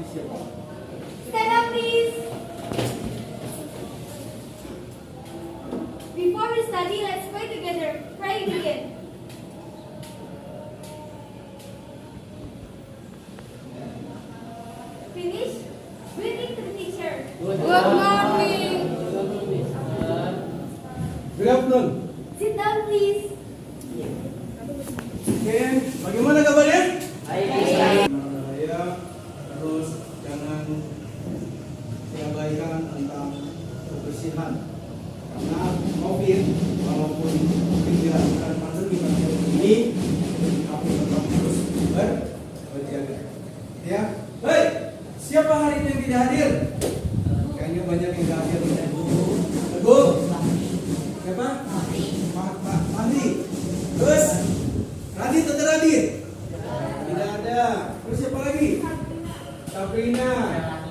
Stand up, please. Before we study, let's pray together. Pray begin. Finish. Greeting to the teacher. Good morning. Good afternoon. Sit down, please. Oke, bagaimana kabarnya? Baik. Ya, terus jangan diabaikan tentang kebersihan. Karena COVID, walaupun tidak bukan pandemi ini, tapi tetap terus berjaga. Ya, hei, siapa hari ini yang tidak hadir? Kayaknya banyak yang tidak hadir. Teguh. Siapa? Pak Fahri. Terus Radit atau Radit? Tidak ada. Terus siapa lagi? Sabrina.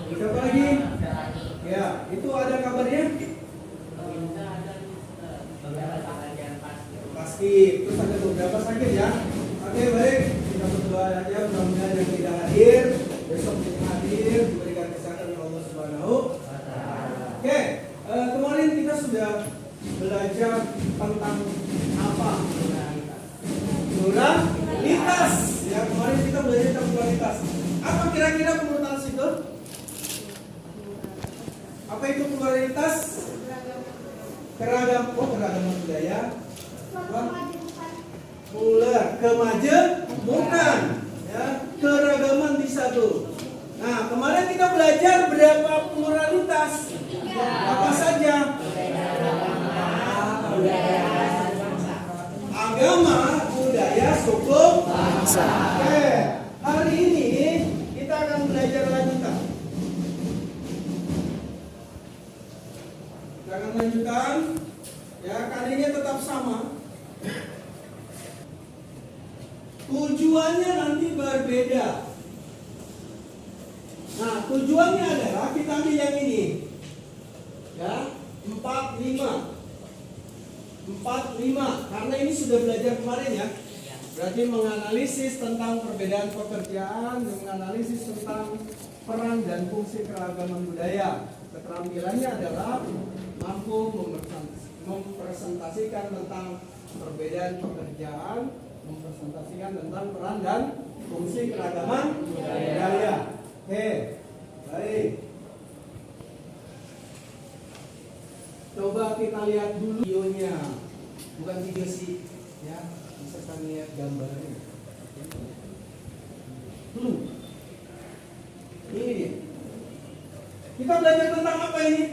Siapa lagi? Ya, itu ada kabarnya? Pasti. Terus ada beberapa sakit ya. Oke, baik. Kita berdoa aja mudah-mudahan yang tidak hadir besok yang hadir diberikan kesehatan oleh Allah Subhanahu wa Ta'ala. Oke, kemarin kita sudah belajar tentang apa? Pluralitas. Ya, kemarin kita belajar tentang pluralitas. Apa kira-kira pluralitas itu? Apa itu pluralitas? Keragaman budaya. Kemajemukan. Ya, keragaman di satu. Nah, kemarin kita belajar berapa pluralitas? Apa saja? Agama, budaya, suku, bangsa. Oke, hari ini kita akan belajar lanjutan. Kita akan lanjutkan. Ya, kalinya tetap sama. Tujuannya nanti berbeda. Nah, tujuannya adalah kita ambil yang ini. Ya, 4, 5 karena ini sudah belajar kemarin ya. Berarti menganalisis tentang perbedaan pekerjaan, menganalisis tentang peran dan fungsi keragaman budaya. Keterampilannya adalah mampu mempresentasikan tentang perbedaan pekerjaan, mempresentasikan tentang peran dan fungsi keragaman budaya. Oke, baik. Coba kita lihat dulu videonya, bukan video sih, ya. Bisa kita lihat gambarnya. Ini dia. Kita belajar tentang apa ini?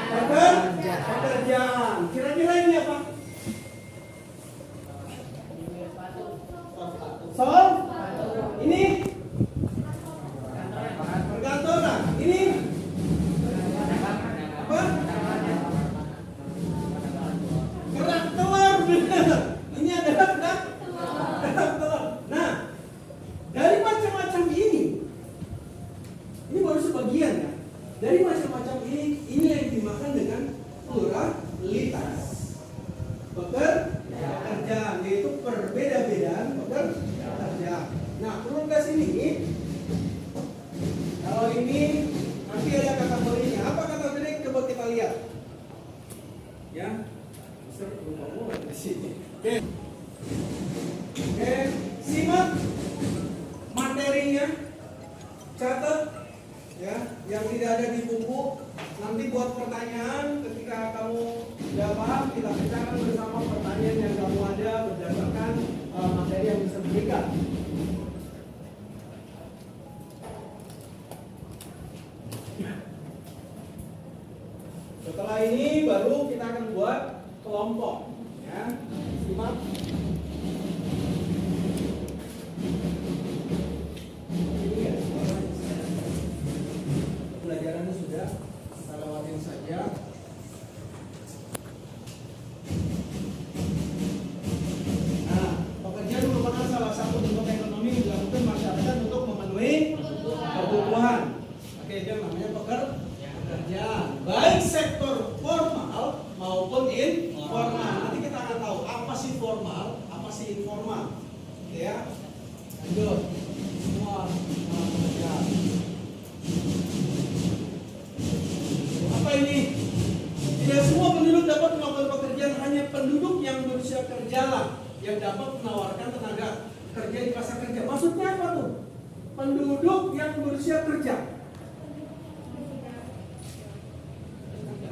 Pekerjaan. Kira-kira ini apa? Ini perkantoran. Ini apa? Kerak telur. Ini adalah kerak telur. Nah, dari macam-macam ini baru sebagian ya. Dari macam-macam ini yang dimakan dengan pluralitas. Pekerjaan, yaitu perbeda-bedaan pekerjaan. Nah, pluralitas ini, kalau ini nanti ada kategorinya. Apa kategorinya? Coba kita lihat. Ya, Oke, simak materinya, catat ya, yang tidak ada di buku. Nanti buat pertanyaan ketika kamu sudah paham, kita pecahkan bersama pertanyaan yang kamu ada berdasarkan materi yang bisa diberikan. Setelah ini baru kita akan buat kelompok. Ya, simak. Pelajarannya sudah, kita lewatin saja. Nah, pekerjaan merupakan salah satu bentuk ekonomi yang dilakukan masyarakat untuk memenuhi kebutuhan. Oke, itu namanya pekerjaan. Baik sektor formal maupun informal. Nanti kita akan tahu apa sih formal, apa sih informal. Ya, lanjut. Semua pekerjaan. penduduk yang berusia kerja.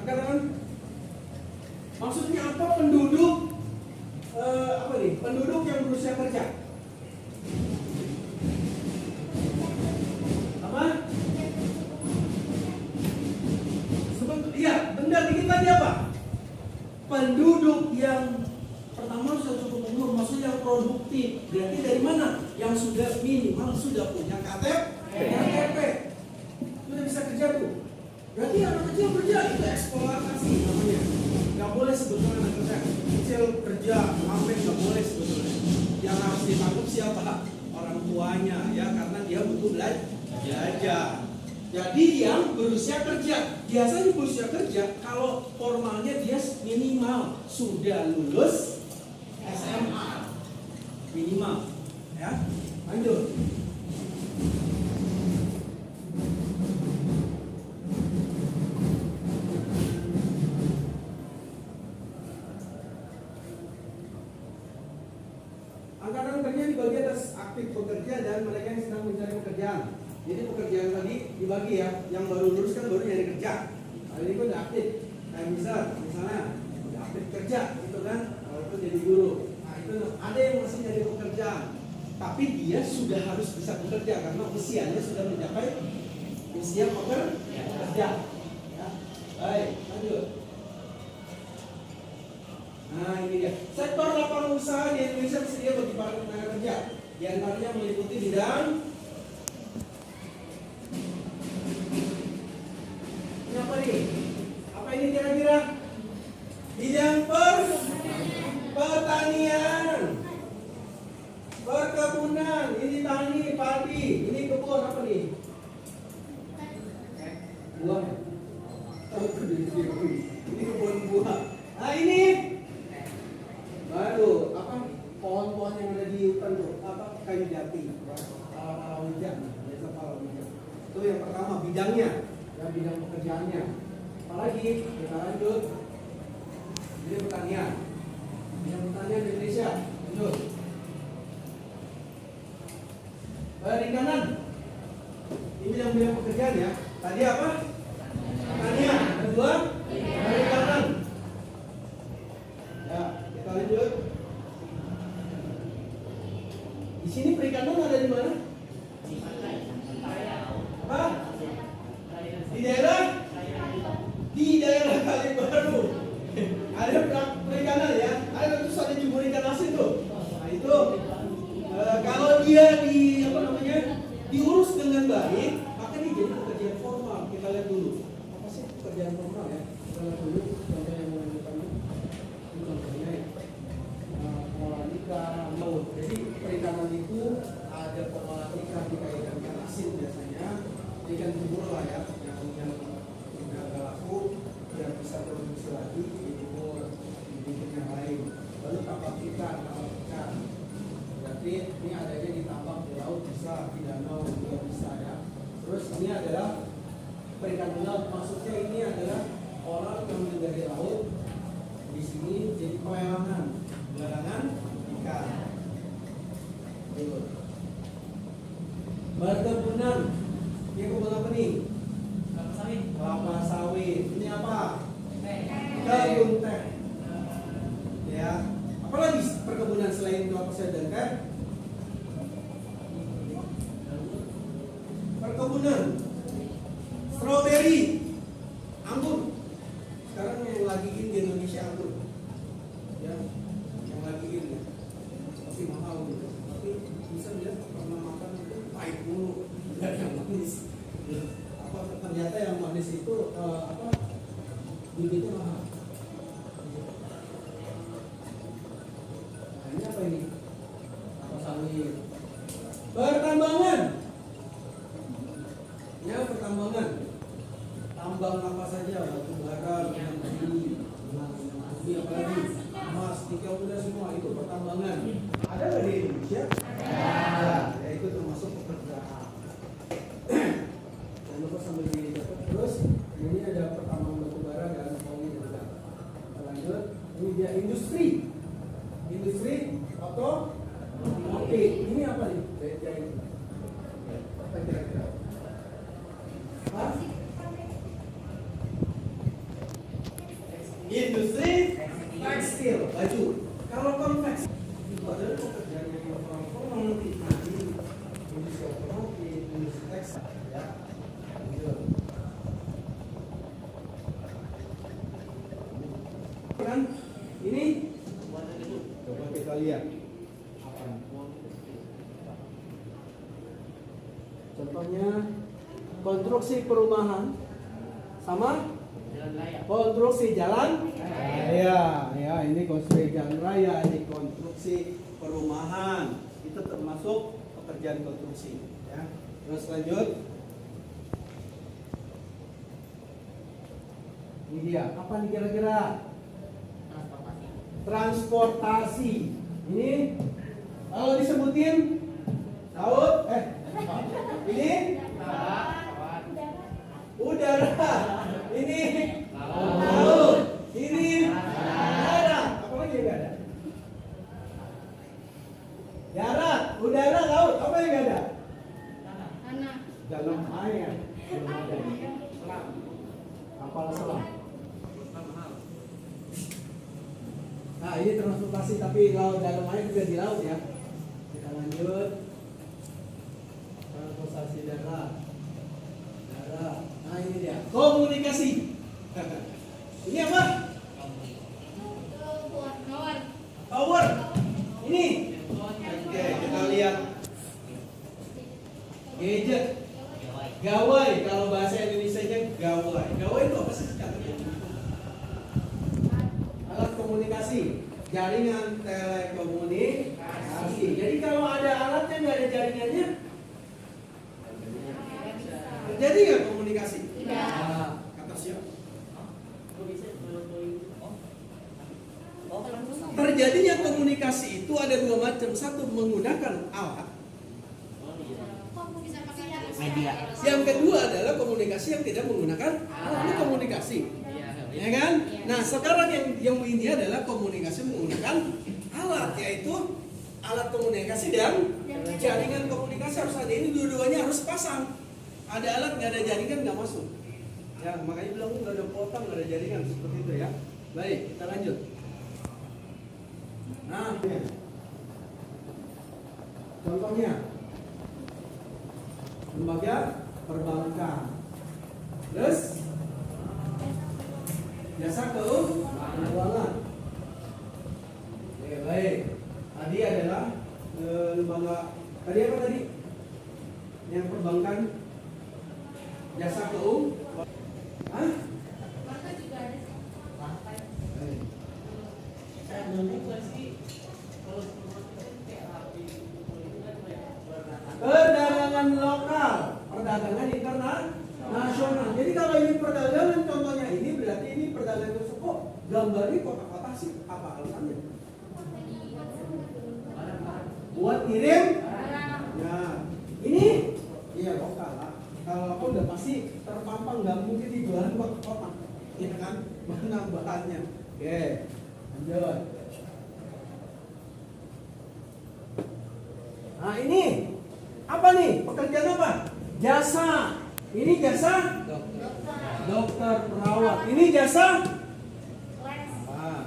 Kan? Maksudnya apa penduduk penduduk yang berusia kerja? Apa? Iya, benar dikit tadi apa? Penduduk yang pertama sudah cukup umur, maksudnya yang produktif. Berarti dari mana? Yang sudah minimal sudah punya KTP. Sudah bisa kerja tuh. Berarti anak kecil kerja itu eksploitasi namanya. Gak boleh sebetulnya anak kecil kerja, ngamen gak boleh sebetulnya. Yang harus ditanggung siapa? Orang tuanya ya, karena dia butuh belajar. Jadi yang berusia kerja, biasanya berusia kerja kalau formalnya dia minimal sudah lulus SMA minimal, ya. Lanjut. Angkatan kerja dibagi atas aktif bekerja dan mereka yang sedang mencari pekerjaan. Jadi pekerjaan tadi dibagi ya, yang baru lulus kan baru nyari kerja. Nah, ini kan udah aktif. Kayak misalnya udah aktif kerja gitu kan, walaupun jadi guru. Nah itu ada yang masih nyari pekerjaan, tapi dia sudah harus bisa bekerja karena usianya sudah mencapai usia pekerja. Ya. Baik, lanjut. Nah ini dia. Sektor lapangan usaha di Indonesia tersedia bagi para tenaga kerja. Di antaranya meliputi bidang ini apa nih? Apa ini kira-kira? Bidang pertanian, perkebunan. Ini tani, padi. Ini kebun apa nih? Buah. Ini kebun buah. Nah ini baru apa? Pohon-pohon yang ada di hutan tuh apa? Kayu jati, palawija, biasa palawija. Itu yang pertama bidangnya, ya bidang pekerjaannya. Apalagi kita lanjut. Ini pertanian. Bidang pertanian di Indonesia. Lanjut. Perikanan. Ini bidang pekerjaan ya. Tadi apa? Pertanian. Kedua, perikanan. Ya, kita lanjut. Di sini perikanan ada di mana? Apa? Di daerah? Di daerah Kalibaru. Ada perikanan ya. Ada terus ada jumur ikan asin tuh. Nah itu kalau dia diurus dengan baik, maka ini jadi pekerjaan formal. Kita lihat dulu. Apa sih pekerjaan formal ya? Kita lihat dulu contoh yang menunjukkannya. Ini contohnya ya. Pengolahan ikan laut. Jadi perikanan itu ada pengolahan ikan ikan asin biasanya, ikan jumur lah ya, yang agak laku, yang bisa produksi lagi di jumur, di bikin yang lain. Lalu tambak ikan. Berarti ini adanya di tambak di laut bisa, di danau juga bisa ya. Terus ini adalah perikanan laut. Maksudnya ini adalah orang yang dari laut di sini jadi pelelangan ikan. Perkebunan. Ini kebun apa nih? Kelapa sawit. Ini apa? Kebun teh. Ya. Apalagi perkebunan selain kelapa sawit dan teh? Perkebunan. Stroberi. Anggur. Sekarang yang lagi in di Indonesia anggur. Ya. Yang lagi in ya. Tapi mahal gitu. Tapi bisa lihat pernah makan itu pahit mulu. Tidak yang manis. Apa ternyata yang manis itu bibitnya mahal. Nah, ini apa ini? Apa sawit? Pertambangan. Ya pertambangan. Tambang apa saja, batu bara, minyak bumi, apa lagi? Emas, nikel, udah semua itu pertambangan. Ada nggak di Indonesia? Ada. Ya itu termasuk pekerjaan. Jangan lupa sambil didapat terus. Ini ada pertambangan batu bara dan kopi juga. Lanjut. Ini dia industri otomotif. Ini apa nih? Contohnya konstruksi perumahan sama konstruksi jalan raya. Ya, ini konstruksi jalan raya, ini konstruksi perumahan. Itu termasuk pekerjaan konstruksi. Ya. Terus lanjut. Ini dia. Apa nih kira-kira? Transportasi. Ini kalau disebutin laut, ini udara, ini laut, ini darat. Apa lagi yang ada? Darat, udara, laut. Apa yang ada? Anak. Dalam air. Belum ada. Kapal selam. Nah, ini transportasi tapi laut dalam air juga di laut ya. Kita lanjut. Transportasi darat. Darat. Nah, ini dia. Komunikasi. Ini apa? Kawan. Power. Ini. Oke, kita lihat. Gadget. Gawai. Kalau bahasa Indonesianya gawai. Gawai itu apa sih? Alat komunikasi. Jaringan telekomunikasi. Jadi kalau ada alatnya nggak ada jaringannya, terjadi nggak komunikasi? Tidak. Nah, kata siapa? Terjadinya komunikasi itu ada dua macam. Satu menggunakan alat. Media. Yang kedua adalah komunikasi yang tidak menggunakan alat. Ini komunikasi, ya kan? Nah, sekarang yang ini adalah komunikasi menggunakan alat, yaitu alat komunikasi dan jaringan komunikasi harus ada. Ini dua-duanya harus pasang. Ada alat nggak ada jaringan nggak masuk. Ya, makanya bilang nggak ada kuota nggak ada jaringan seperti itu ya. Baik, kita lanjut. Nah, ini. Contohnya lembaga perbankan, terus jasa keuangan. Oke, baik. Tadi adalah lembaga. Tadi apa tadi? Yang perbankan, jasa keuangan. Hah? Perdagangan lokal, perdagangan internasional. Jadi kalau ini perdagangan, contohnya ini berarti ini perdagangan tersebut. Gambarnya kotak-kotak sih, apa alasannya? Buat kirim. Nah, ini iya lokal lah. Kalau aku udah pasti terpampang, nggak mungkin dijualan kotak-kotak, ya kan? Mana bahannya? Oke, lanjut. Nah ini apa nih? Pekerjaan apa? Jasa. Ini jasa dokter perawat. Ini jasa hah?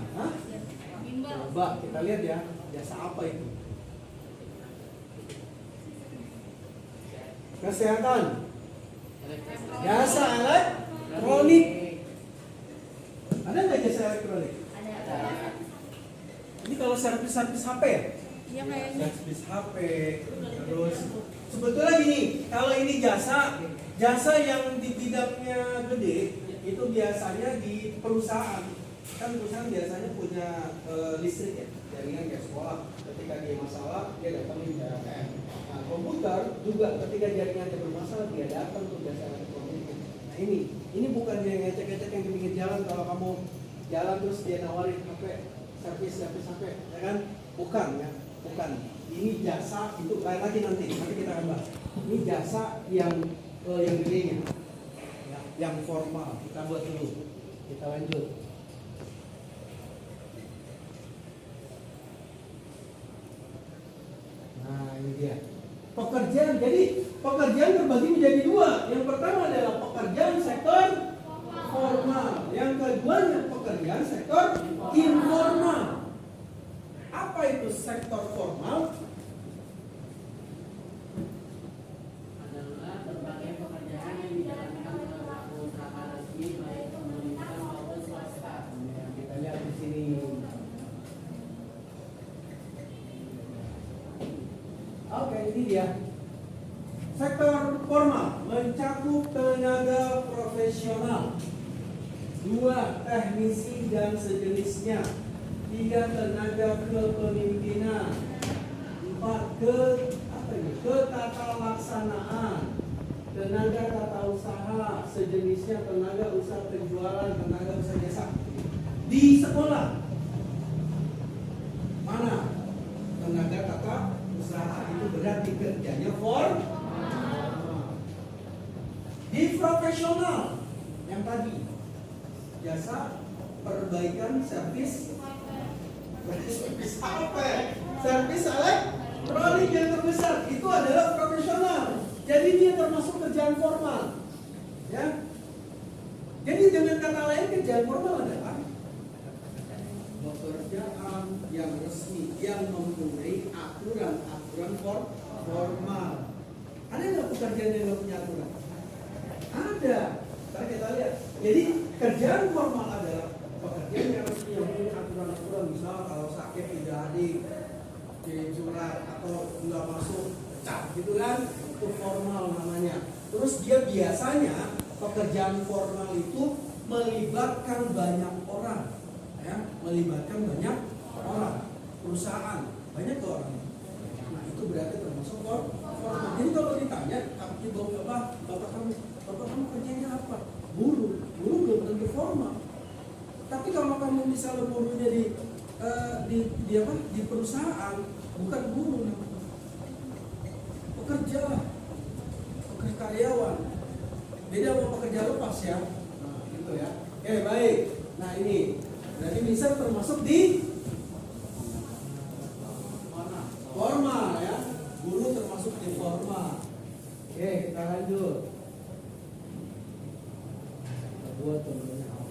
Coba kita lihat ya. Jasa apa itu? Kesehatan. Jasa elektronik. Ada nggak jasa elektronik? Ini kalau servis HP ya? Iya kayaknya. Servis HP. Terus sebetulnya gini, kalau ini jasa yang di bidangnya gede itu biasanya di perusahaan. Kan perusahaan biasanya punya listrik ya, jaringan kayak sekolah. Ketika dia masalah, dia datangin PLN. Nah, komputer juga ketika jaringannya bermasalah, dia datang ke jasa elektronik. Nah ini bukan yang ngecek-ngecek yang di pinggir jalan. Kalau kamu jalan terus dia nawarin HP, servis HP, ya kan? Bukan ya, bukan. Ini jasa itu lain lagi nanti kita akan bahas. Ini jasa yang gedenya, ya, yang formal. Kita buat dulu. Kita lanjut. Nah ini dia. Pekerjaan. Jadi pekerjaan terbagi menjadi dua. Yang pertama adalah pekerjaan sektor formal. Yang kedua pekerjaan sektor informal. Apa itu sektor formal? Adalah berbagai pekerjaan yang dijalankan oleh perusahaan resmi baik pemerintah maupun swasta. Kita lihat di sini. Oke, ini dia. Sektor formal mencakup tenaga profesional, 2 teknisi dan sejenisnya, 3 tenaga kepemimpinan, 4 ketata laksanaan, tenaga tata usaha, sejenisnya tenaga usaha penjualan, tenaga usaha jasa. Di sekolah mana tenaga tata usaha itu berarti kerjanya di profesional yang tadi jasa perbaikan servis servis elektronik yang terbesar itu adalah profesional. Jadi dia termasuk kerjaan formal, ya. Jadi dengan kata lain kerjaan formal adalah pekerjaan yang resmi yang mempunyai aturan formal. Ada nggak pekerjaan yang nggak punya aturan? Ada. Ntar kita lihat. Jadi kerjaan formal adalah pekerjaan yang resmi yang punya aturan-aturan. Misal kalau sakit tidak hadir, surat atau nggak masuk cap, gitu kan? Itu formal namanya. Terus dia biasanya pekerjaan formal itu melibatkan banyak orang, ya, melibatkan banyak orang, perusahaan, banyak orang. Nah itu berarti termasuk formal. Jadi kalau ditanya, bapak kamu kerjanya apa? Buruh belum tentu formal. Tapi kalau kamu misalnya buruhnya di perusahaan, bukan buruh, pekerja karyawan. Beda sama pekerja lepas ya. Nah, gitu ya. Oke, baik. Nah ini, berarti bisa termasuk di formal ya. Buruh termasuk di formal. Oke, kita lanjut. Buat temennya apa?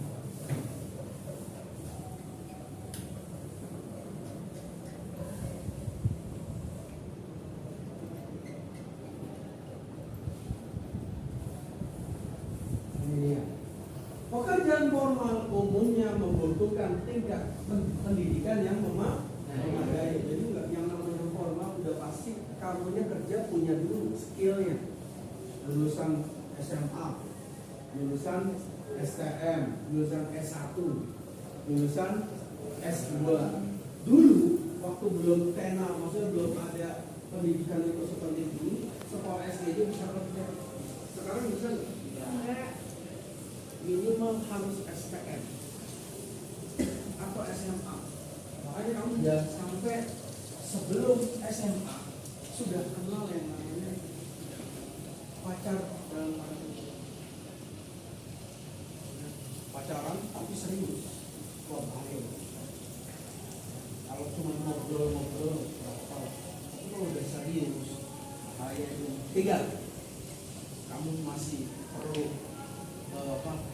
Pekerjaan formal umumnya membutuhkan tingkat pendidikan yang memadai. Jadi enggak yang namanya formal udah pasti kamunya kerja punya dulu skillnya. Lulusan SMA, lulusan STM, lulusan S1, lulusan S2. Dulu waktu belum TENA, maksudnya belum ada pendidikan itu seperti ini, sekolah SD itu bisa kerja. Sekarang bisa minimal harus STM atau SMA. Makanya kamu jangan sampai sebelum SMA sudah kenal yang namanya pacar dalam pacaran tapi serius. Wah bahaya. Kalau cuma ngobrol-ngobrol, tapi kalau udah serius, bahaya itu. 3, kamu masih perlu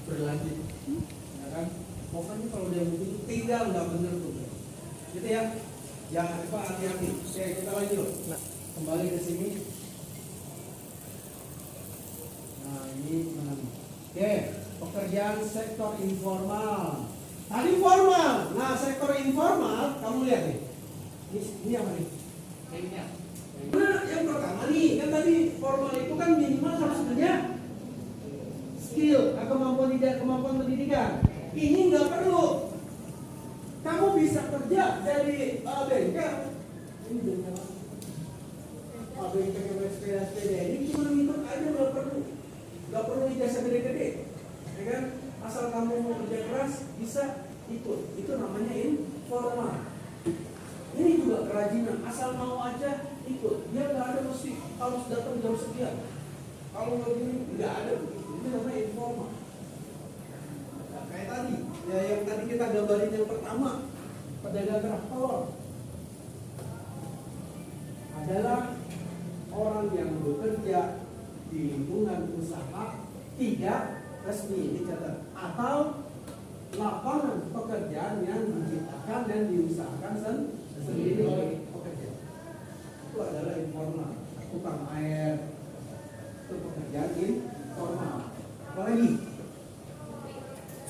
berlanjut, ya kan? Pokoknya kalau dia begitu tinggal nggak bener tuh, gitu ya. Jangan lupa hati-hati. Oke, kita lanjut. Nah, kembali ke sini. Nah ini mana? Oke, pekerjaan sektor informal. Tadi formal. Nah sektor informal, kamu lihat nih. Ini apa nih? Nah yang pertama nih, kan tadi formal itu kan minimal harus punya skill, kemampuan pendidikan. Ini nggak perlu. Kamu bisa kerja dari bengkel. Ini bengkel. Bengkel sepeda ini cuma ngikut aja, nggak perlu ijazah gede-gede, ya kan? Asal kamu mau kerja keras bisa ikut. Itu namanya informal. Ini juga kerajinan. Asal mau aja ikut. Dia nggak ada mesti harus datang jam sekian. Kalau nggak gini nggak ada. Itu namanya informal. Nah, kayak tadi, ya yang tadi kita gambarin yang pertama, pedagang kerak telur adalah orang yang bekerja di lingkungan usaha tidak resmi, dicatat, atau lapangan pekerjaan yang diciptakan dan diusahakan sendiri oleh pekerja. Itu adalah informal. Tukang air itu pekerjaan informal. Apalagi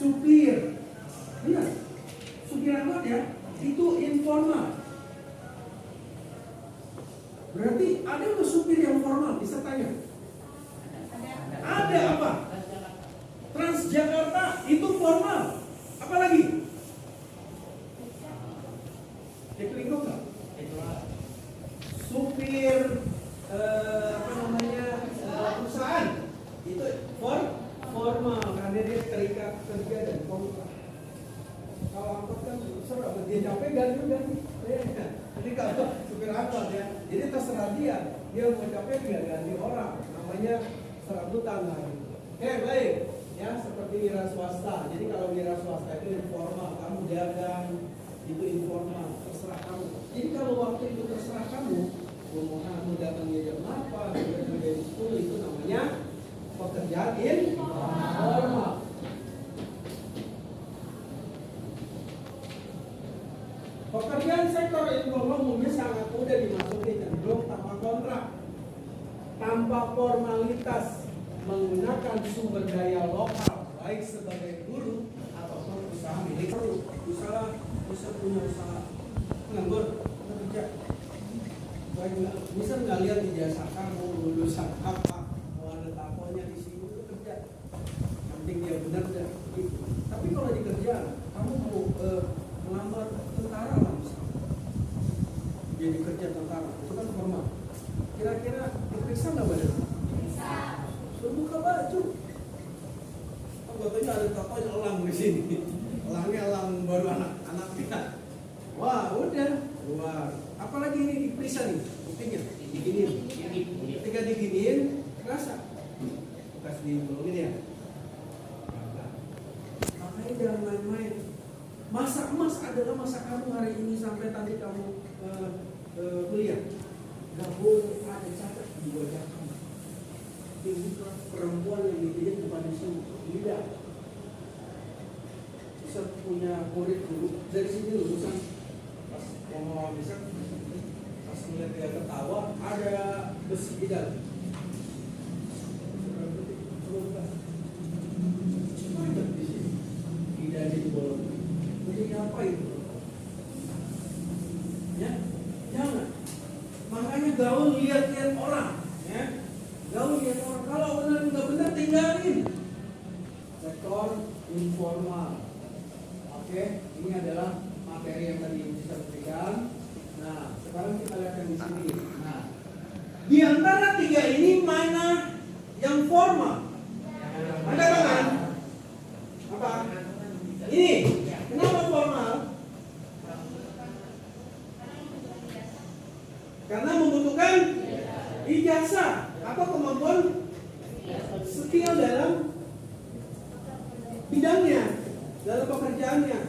supir, lihat supir angkot ya, itu informal. Berarti ada nggak supir yang formal? Bisa tanya. ganti. Jadi kalau supir angkot ya, jadi terserah dia mau capek dia ganti orang, namanya serabutan lah. Oke, baik. Ya, seperti wira swasta. Jadi kalau wira swasta itu informal, kamu dagang itu informal, terserah kamu. Jadi kalau waktu itu terserah kamu, mau kamu datangnya jam 8, jam 10 itu namanya pekerjaan informal. Pekerjaan sektor informal umumnya sangat mudah dimasuki, cenderung tanpa kontrak, tanpa formalitas, menggunakan sumber daya lokal, baik sebagai guru ataupun usaha milik usaha punya usaha nganggur kerja. Baik, bisa nggak lihat ijazah kamu, lulusan apa, mau ada taponya di sini itu kerja. Yang penting dia benar dan gitu. Tapi kalau di kerjaan, kamu mau melamar tentara lah misalnya, jadi kerja tentara itu kan formal. Kira-kira diperiksa nggak badan? Bisa. Suruh buka baju. Anggotanya ada taponya elang di sini. Elangnya elang baru anak-anaknya. Wah, udah keluar. Apalagi ini diperiksa nih, buktinya diginiin. Ketika diginiin, kerasa. Bekas digulungin ya. Makanya jangan main-main. Masa emas adalah masa kamu hari ini sampai tadi kamu kuliah. Gak boleh ada cacat di wajah kamu. Ini perempuan yang dilihat kepada semua. Tidak. Saya punya murid dulu dari sini lulusan pas mau bisa pas melihat dia ketawa ada besi di dalam. Macet di sini. Tidak ada di bolong. Jadi apa itu? Ya, jangan. Makanya gaul lihat-lihat orang, ya. Gaul lihat orang. Kalau benar nggak benar tinggalin. Sektor informal. Oke, ini adalah materi yang tadi bisa berikan. Nah, sekarang kita lihat yang di sini. Nah, di antara tiga ini mana yang formal? Ada kan? Apa? Ini. Kenapa formal? Karena membutuhkan ijazah atau kemampuan skill dalam bidangnya, dalam pekerjaannya.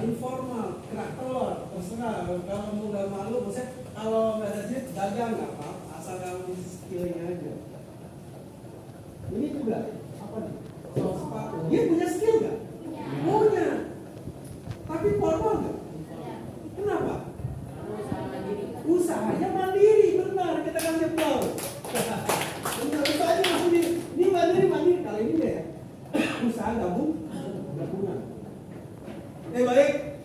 Informal, kerak telur, terserah. Kalau kamu nggak malu, maksudnya kalau nggak ada duit dagang nggak apa-apa, asal kamu skillnya aja. Ini juga apa nih? Soal sepatu. Dia punya skill nggak? Punya. Tapi formal nggak? Kenapa? Usahanya mandiri, benar. Kita kan jempol. Benar, usahanya mandiri. Ini mandiri. Kali ini deh. Usaha gabungan. Baik.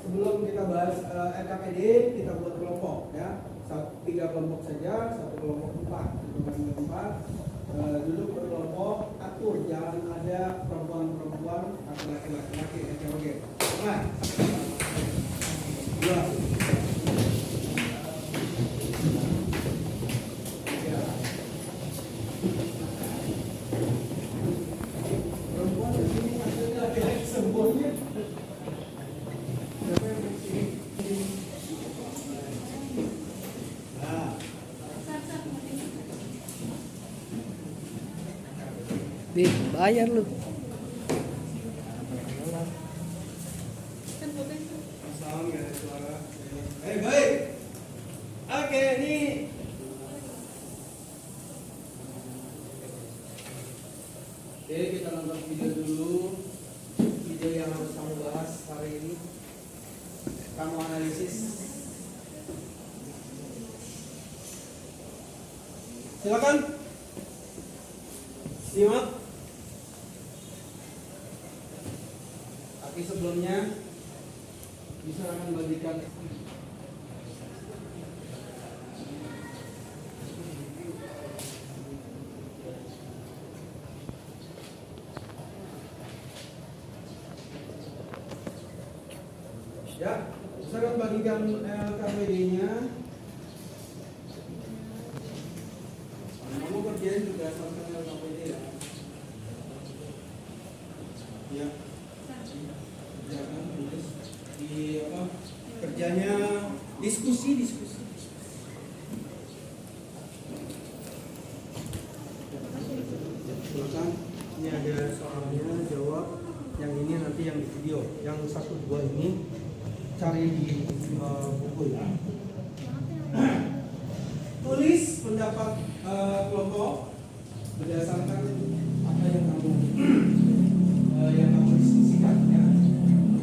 Sebelum kita bahas RKPD, kita buat kelompok ya. 3 kelompok saja, 1 kelompok 4. Duduk berkelompok, atur jangan ada perempuan-perempuan atau laki-laki oke. Nah, 2 perempuan di sini hasilnya laki-laki semuanya. Siapa yang di sini? Nah, bayar lu. Sound nggak ada suara. Baik. Oke, ini jadi kita nonton video dulu. Video yang harus kamu bahas hari ini. Kamu analisis. Silakan. Simak. Tapi sebelumnya bisa akan bagikan ya, saya akan bagikan LKPD-nya. Kamu kerjain juga sama LKPD ya. Ya. Jangan tulis. Diskusi. Silakan. Ini ada soalnya, jawab. Yang ini nanti yang di video. Yang 1, 2 ini cari di buku ya. Tulis pendapat kelompok berdasarkan apa yang kamu diskusikan ya.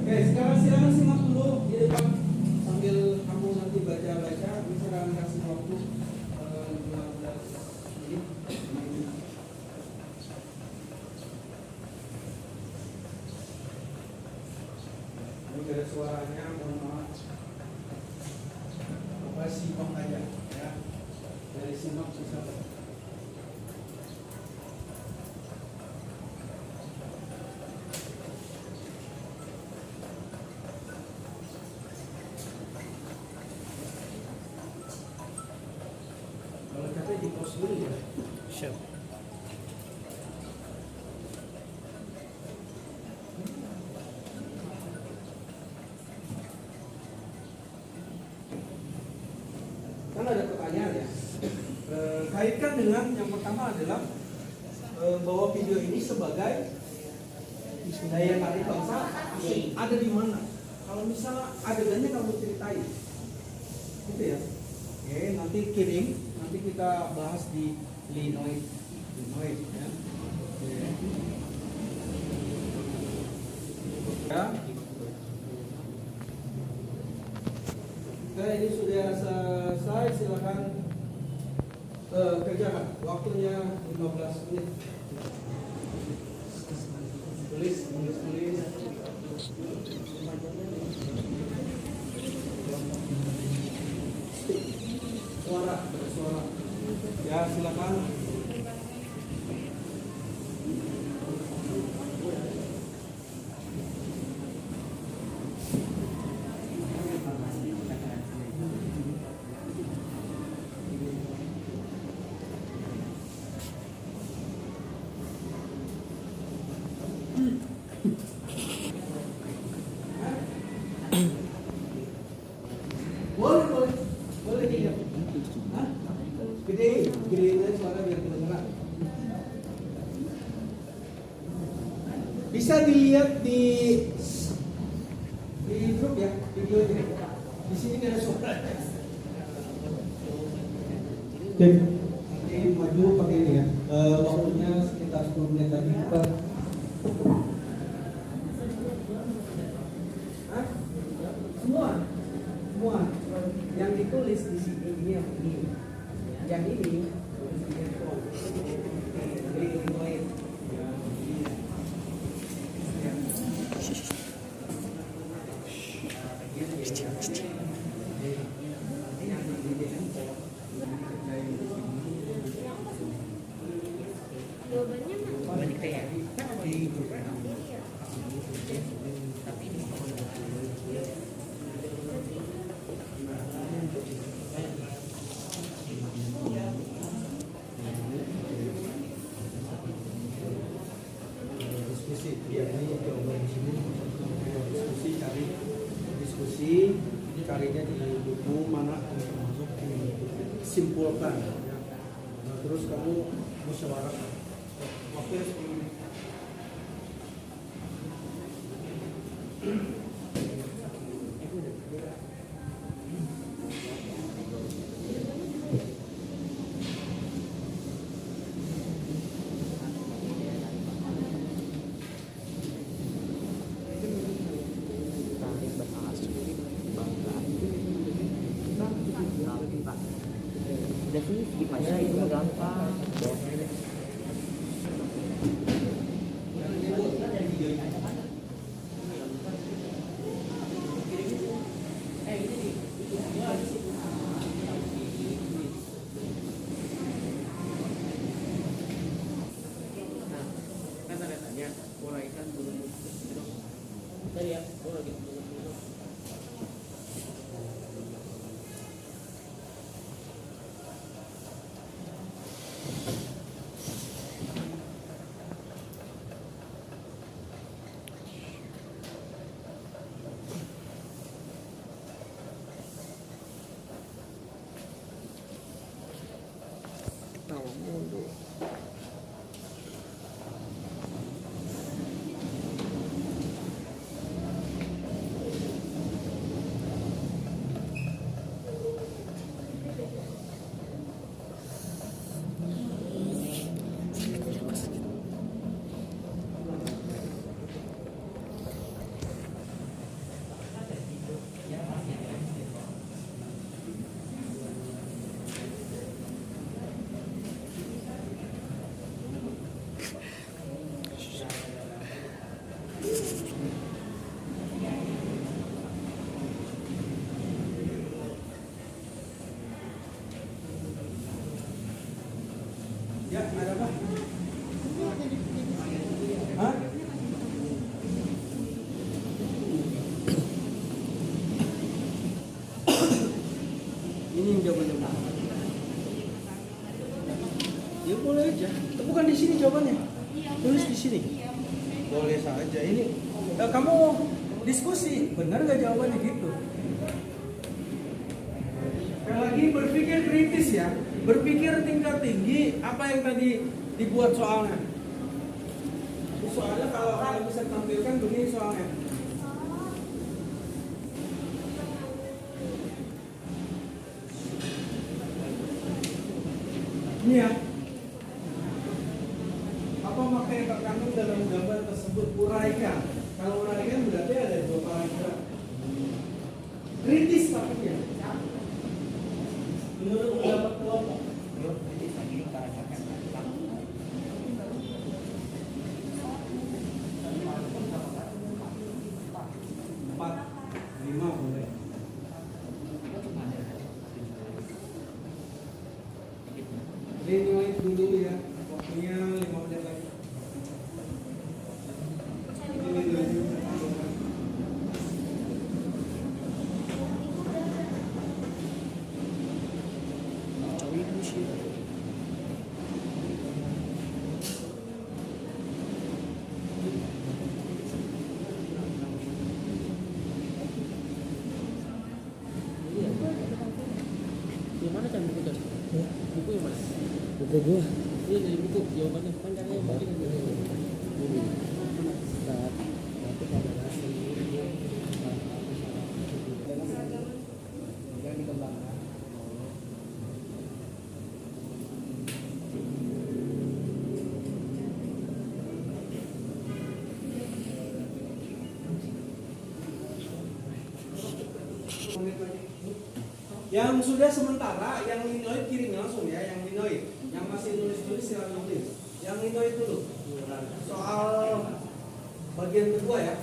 Oke, sekarang silakan simak dulu di depan sambil kamu nanti baca-baca. Misalkan kasih waktu 15 menit. Ini ada suaranya, mohon maaf. Apa simak aja ya. Dari simak bisa. Kalau katanya di pos dulu ya. Siap. Kan ada pertanyaan ya. Kaitkan dengan yang pertama adalah bahwa video ini sebagai daya tarik bangsa ada di mana. Kalau misalnya adegannya kamu ceritain, gitu ya. Oke, nanti kirim, nanti kita bahas di Linoid ya. Ya. Oke, ini sudah selesai, silakan kerjakan. Waktunya 15 menit. Tulis. Suara. Ya, silakan. Boleh tidak? Hah? Gedein aja suara biar kedengeran. Bisa dilihat di grup ya videonya. Di sini nggak ada suara. Oke, nanti maju pakai ini ya. Waktunya sekitar 10 menit lagi kita. Hah? Semua yang ditulis di sini ini yang ini carinya di buku mana termasuk simpulkan ya. Nah, terus kamu musyawarahkan. Oke, 10 menit. Udah sih, skip aja, itu mah gampang. Kata-katanya uraikan dulu. Tadi ya, lagi. Sawah mundur. Ya, ada apa? Hah? Ini yang jawabannya. Ya boleh aja. Bukan di sini jawabannya. Tulis di sini. Boleh saja. Ini kamu diskusi, benar nggak jawabannya gitu? Sekali lagi berpikir kritis ya. Berpikir tingkat tinggi apa yang tadi dibuat soalnya. Soalnya kalau kalian bisa tampilkan begini soalnya. Ini ya. Apa makna yang terkandung dalam gambar tersebut? Uraikan. Kalau uraikan berarti ada dua paragraf. Kritis tapi ya. Menurut pendapat kelompok. Empat, lima boleh. Ini dulu ya. Waktunya 5 menit lagi. Ini dulu. Yang mana kan buku tadi? Buku yang mana? Buku gua. Iya dari buku jawabannya panjangnya balik Saat itu pada nasi. yang dikembangkan. Yang sudah sementara, yang linoid kirim langsung ya, yang linoid. Yang masih nulis-nulis silahkan nulis. Yang linoid dulu. Soal bagian kedua ya.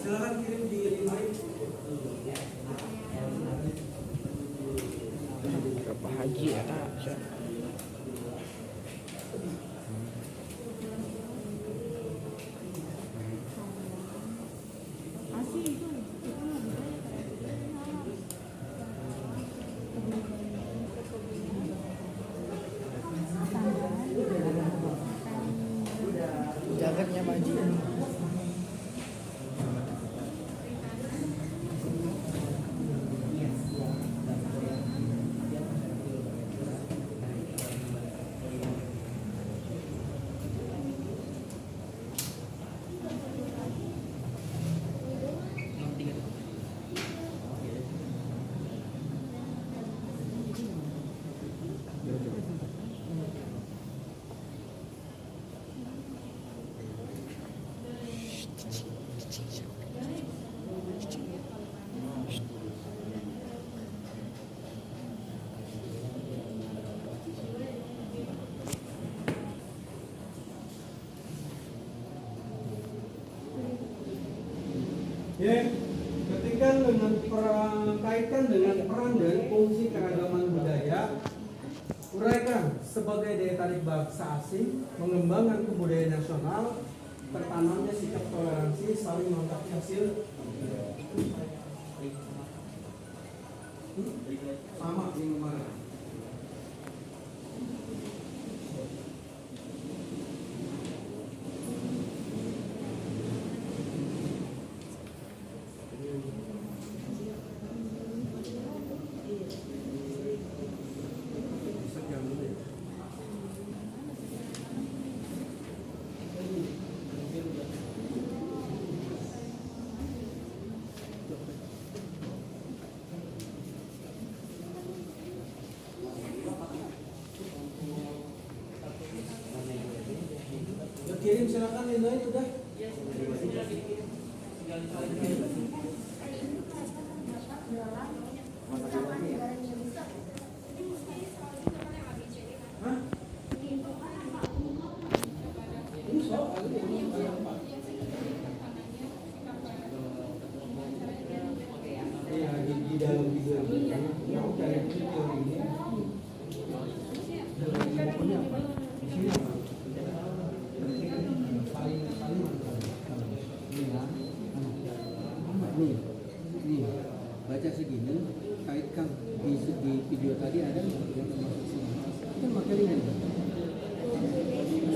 Silahkan kirim di linoid. Berapa haji ya? Jaketnya Pak Haji. Ya, ketika kaitan dengan peran dan fungsi keragaman budaya, uraikan sebagai daya tarik bangsa asing, mengembangkan kebudayaan nasional, tertanamnya sikap toleransi, saling melengkapi hasil. Sama yang kemarin. dikirim silakan Linoy sudah. Ya, sudah dikirim. Tinggal disalin. Hah? Ini soal ini apa? Iya di dalam video ini yang cari video ini. Ini apa? Di sini apa? Paling ini ya. Nih, baca segini, kaitkan di video tadi ada nggak yang termasuk sini? Kan materi ini.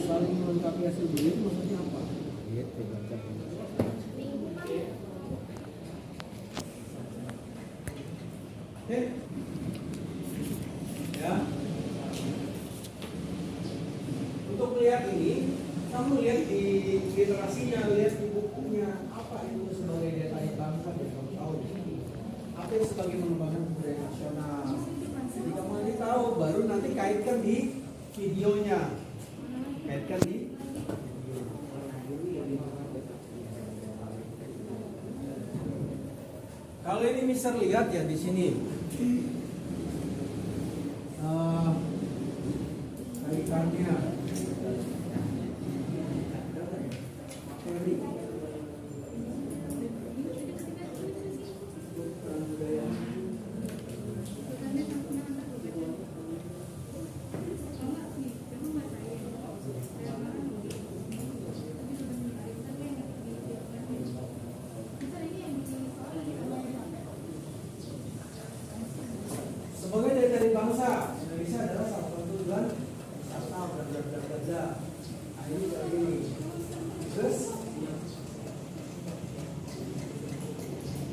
Saling melengkapi hasil video itu maksudnya apa? Gitu baca. Oke, ya. Untuk melihat ini, kamu lihat di literasinya, lihat di bukunya, apa itu sebagai daya tarik bangsa dan kamu tahu. Apa itu sebagai mengembangkan budaya nasional. Jadi kamu nanti tahu, baru nanti kaitkan di videonya, kaitkan di kalau ini Mister lihat ya di sini. Kaitannya sebagai daya tarik bangsa, Indonesia adalah salah satu tujuan wisata berkerja. Nah ini kayak gini. Terus,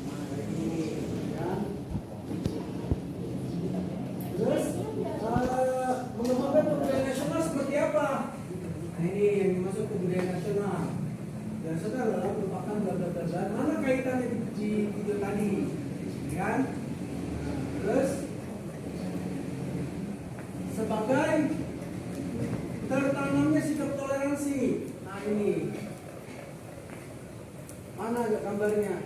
kayak gini, kan? Terus, mengembangkan budaya nasional seperti apa? Nah ini yang dimaksud ke budaya nasional. Dan saudara merupakan bla. Mana kaitannya di video tadi, kan? Terus sebagai tertanamnya sikap toleransi. Nah ini mana agak gambarnya?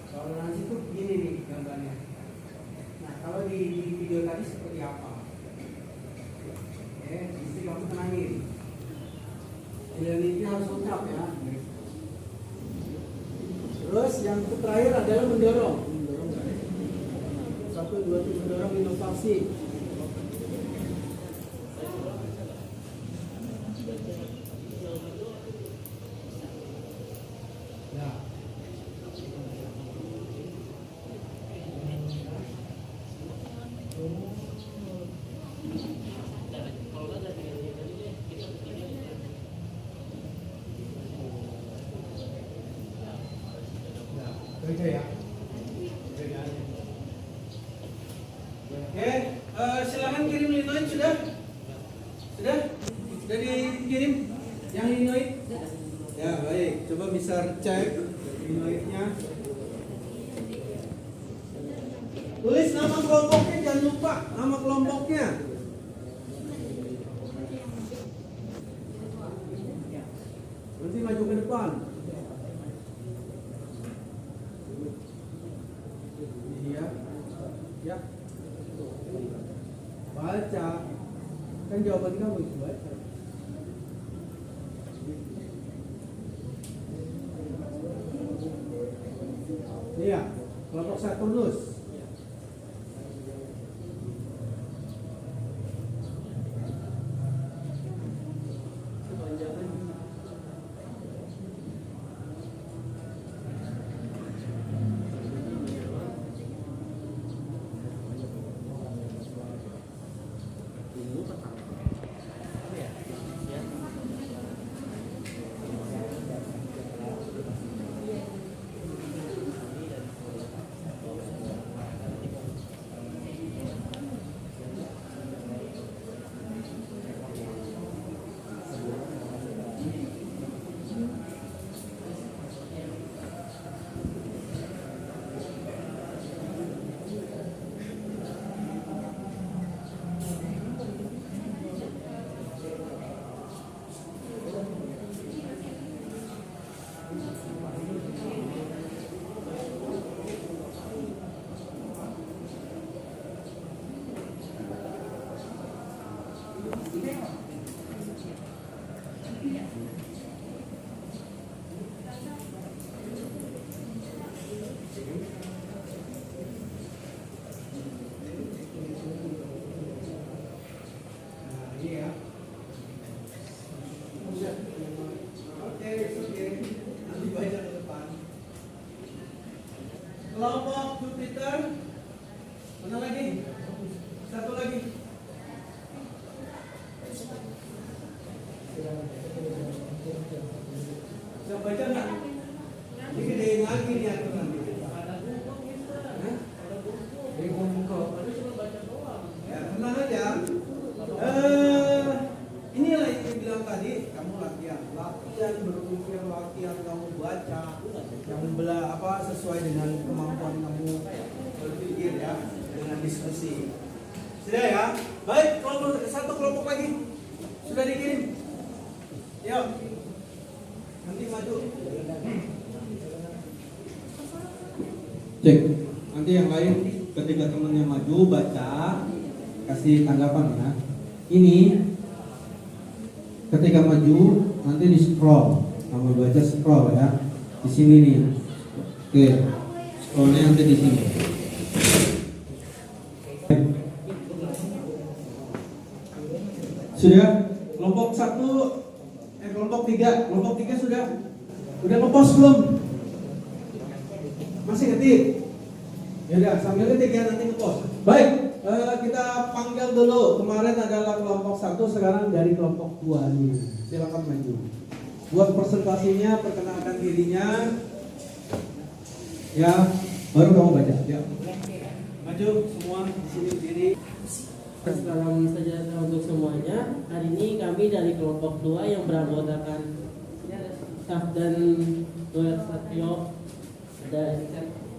Toleransi itu begini nih gambarnya. Nah kalau di video tadi seperti apa? Oke, mesti kamu tenangin. Ini harus lengkap ya. Terus yang terakhir adalah mendorong. Satu, dua, tiga, mendorong inovasi. Ya. Kerja ya. Oke, silakan kirim linoid sudah? Sudah? Sudah dikirim? Yang linoid? Ya baik, coba bisa cek linoidnya. Tulis nama kelompoknya, jangan lupa nama kelompoknya. Nanti maju ke depan. Iya, ya. Baca, kan jawaban kamu itu baca. Iya, kelompok Saturnus. Jangan sesuai dengan kemampuan kamu berpikir ya, dengan diskusi. Sudah ya? Baik, satu kelompok lagi sudah dikirim. Yuk, nanti maju. Cek. Nanti yang lain ketika temannya maju baca, kasih tanggapan ya. Ini ketika maju nanti di scroll, kamu baca scroll ya. Di sini nih. Oke. Scrollnya nanti di sini. Sudah? Kelompok 1 kelompok 3 sudah? Udah ngepost belum? Masih ketik? Ya udah, sambil ketik ya nanti ngepost. Baik, kita panggil dulu. Kemarin adalah kelompok 1, sekarang dari kelompok 2 nih. Silakan maju. Buat presentasinya, perkenalkan dirinya. Ya, baru kamu baca. Ya. Maju semua di sini berdiri. Salam sejahtera untuk semuanya. Hari ini kami dari kelompok 2 yang beranggotakan Safdan Doer Satrio, ada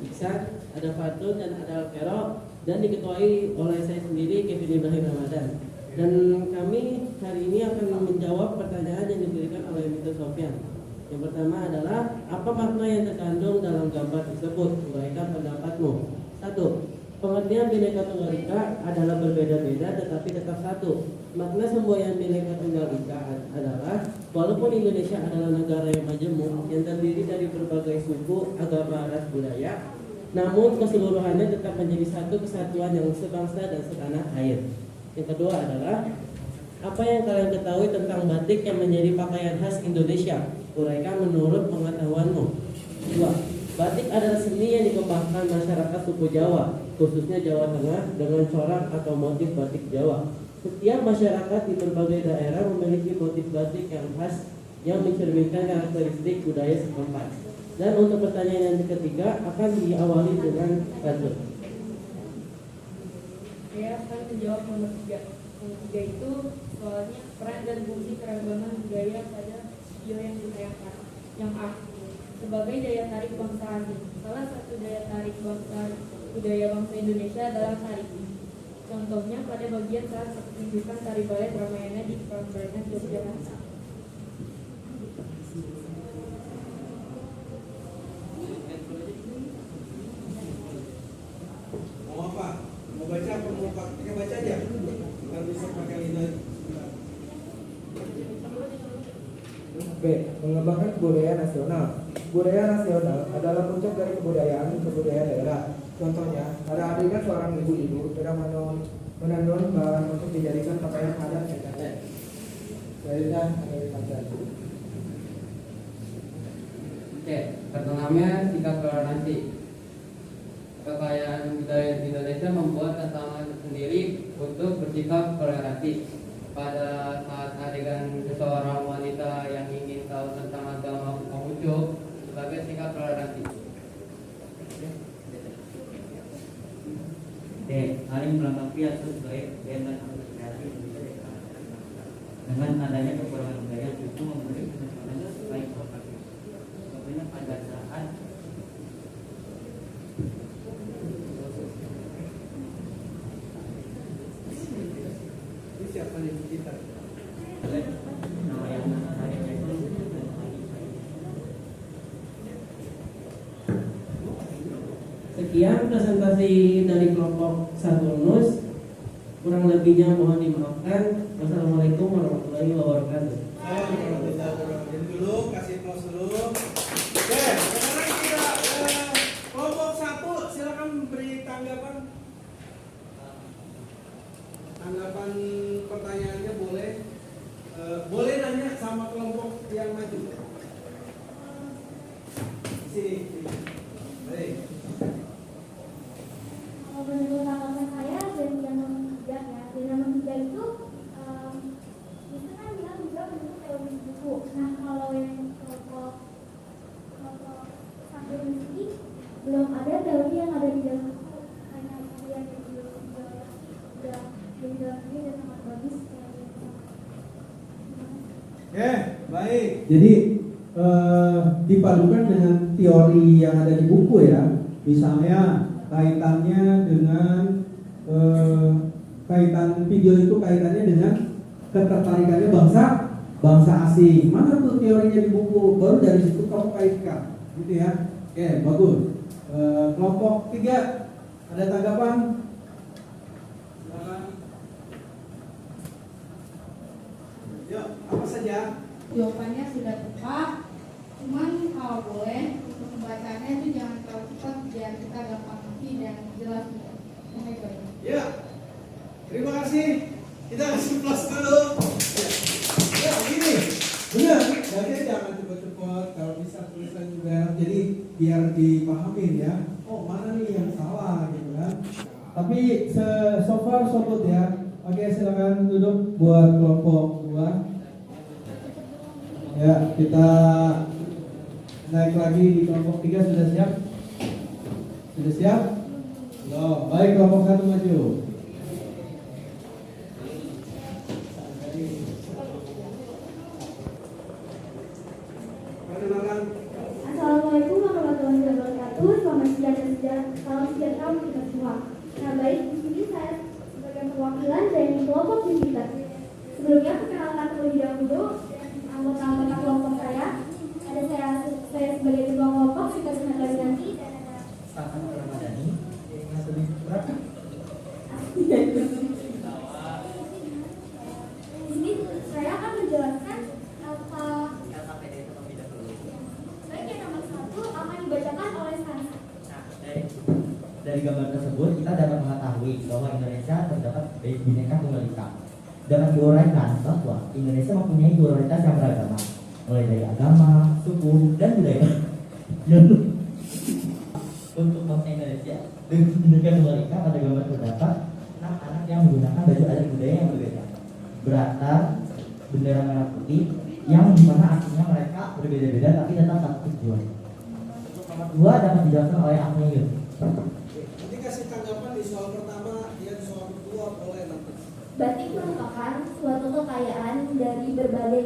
Iksan, ada Fatun dan ada Alvero, dan diketuai oleh saya sendiri Kevin Ibrahim Ramadan. Dan kami hari ini akan menjawab pertanyaan yang diberikan oleh Mr. Sofyan. Yang pertama adalah apa makna yang terkandung dalam gambar tersebut? Uraikan pendapatmu. 1. Pengertian Bhinneka Tunggal Ika adalah berbeda-beda tetapi tetap satu. Makna semboyan Bhinneka Tunggal Ika adalah walaupun Indonesia adalah negara yang majemuk yang terdiri dari berbagai suku, agama, ras, budaya, namun keseluruhannya tetap menjadi satu kesatuan yang sebangsa dan setanah air. Yang kedua adalah apa yang kalian ketahui tentang batik yang menjadi pakaian khas Indonesia? Uraikan menurut pengetahuanmu. 2. Batik adalah seni yang dikembangkan masyarakat suku Jawa, khususnya Jawa Tengah dengan corak atau motif batik Jawa. Setiap masyarakat di berbagai daerah memiliki motif batik yang khas yang mencerminkan karakteristik budaya setempat. Dan untuk pertanyaan yang ketiga akan diawali dengan Fatun. Saya akan menjawab nomor 3. Nomor 3 itu soalnya peran dan fungsi keragaman budaya pada video yang ditayangkan. Yang A, sebagai daya tarik bangsa asing. Salah satu daya tarik budaya bangsa Indonesia adalah tari. Contohnya pada bagian saat pertunjukan tari balet Ramayana di Prambanan Yogyakarta. Mau apa? Mau baca apa mau pakai baca aja? Kita bisa pakai lidah. B. Mengembangkan kebudayaan nasional. Budaya nasional adalah puncak dari kebudayaan daerah. Contohnya, ada adegan seorang ibu-ibu sedang menenun bahan untuk dijadikan pakaian adat NTT. Selanjutnya, dari Fajar. Oke, pertanyaannya sikap toleransi. Kekayaan budaya di Indonesia membuat tantangan tersendiri untuk bersikap toleransi. Pada saat adegan seseorang wanita yang ingin tahu tentang agama Konghucu sebagai sikap toleransi. D. Saling melengkapi atau baik dan asosiasi dengan adanya kekurangan budaya itu memberi kesempatan baik berbagai. Contohnya pada saat Ini siapa nih kita? nama yang ada itu Sekian presentasi dari kelompok Saturnus. Kurang lebihnya mohon dimaafkan. Wassalamualaikum warahmatullahi wabarakatuh. Dulu kasih close dulu. Oke, sekarang kita kelompok 1 silakan beri tanggapan. Tanggapan pertanyaannya boleh. Boleh nanya sama kelompok yang maju. Sini. Baik. Kalau menurut tanggapan saya dari yang nomor 3 ya, dari nomor 3 itu kan bilang juga bentuk teori buku. Nah kalau yang kelompok satu ini belum ada teori yang ada di dalam buku, hanya yang udah di dalam ini dan sangat bagus. Oke, baik. Jadi dipadukan dengan teori yang ada di buku ya. Misalnya kaitannya dengan kaitan video itu kaitannya dengan ketertarikannya bangsa asing. Mana tuh teorinya di buku? Baru dari situ kamu kaitkan, gitu ya. Oke, bagus. Kelompok 3 ada tanggapan? Silakan. Yuk, apa saja? Jawabannya sudah tepat, cuman kalau boleh untuk pembacaannya itu jangan terlalu cepat biar kita gampang ngerti dan jelas. Ya, terima kasih. Kita kasih plus dulu. Ya, begini. Benar, jadi jangan cepat-cepat. Kalau bisa tulisan juga, jadi biar dipahamin ya. Oh, mana nih yang salah gitu kan. Tapi so far so good ya. Oke, silakan duduk buat kelompok 2. Ya, kita naik lagi di kelompok 3. Sudah siap? Sudah siap? Oh, baik, kelompok 1 maju. Assalamualaikum warahmatullahi wabarakatuh. Selamat siang dan salam sejahtera untuk kita semua. Nah, baik, di sini saya sebagai perwakilan dari kelompok kita. Sebelumnya perkenalkan terlebih dahulu anggota-anggota kelompok saya. Ada saya sebagai ketua kelompok Sita Sunatari nanti dan ada Safan Ramadhani. Berapa? Di sini saya akan menjelaskan apa. Baik, yang nomor 1 akan dibacakan oleh Sansa. Nah, dari gambar tersebut kita dapat mengetahui bahwa Indonesia terdapat Bhinneka Tunggal Ika. Dapat diuraikan bahwa Indonesia mempunyai pluralitas yang beragama, mulai dari agama, suku, dan budaya. Untuk bangsa Indonesia, dengan Bhinneka Tunggal Ika pada gambar terdapat 6 anak yang menggunakan baju adat budaya yang berbeda. Berantar bendera merah putih yang dimana artinya mereka berbeda-beda tapi tetap satu tujuan. Untuk nomor 2 dapat dijelaskan oleh Ahmad Yun. Nanti kasih tanggapan di soal pertama, dia di soal kedua boleh nanti. Batik merupakan suatu kekayaan dari berbagai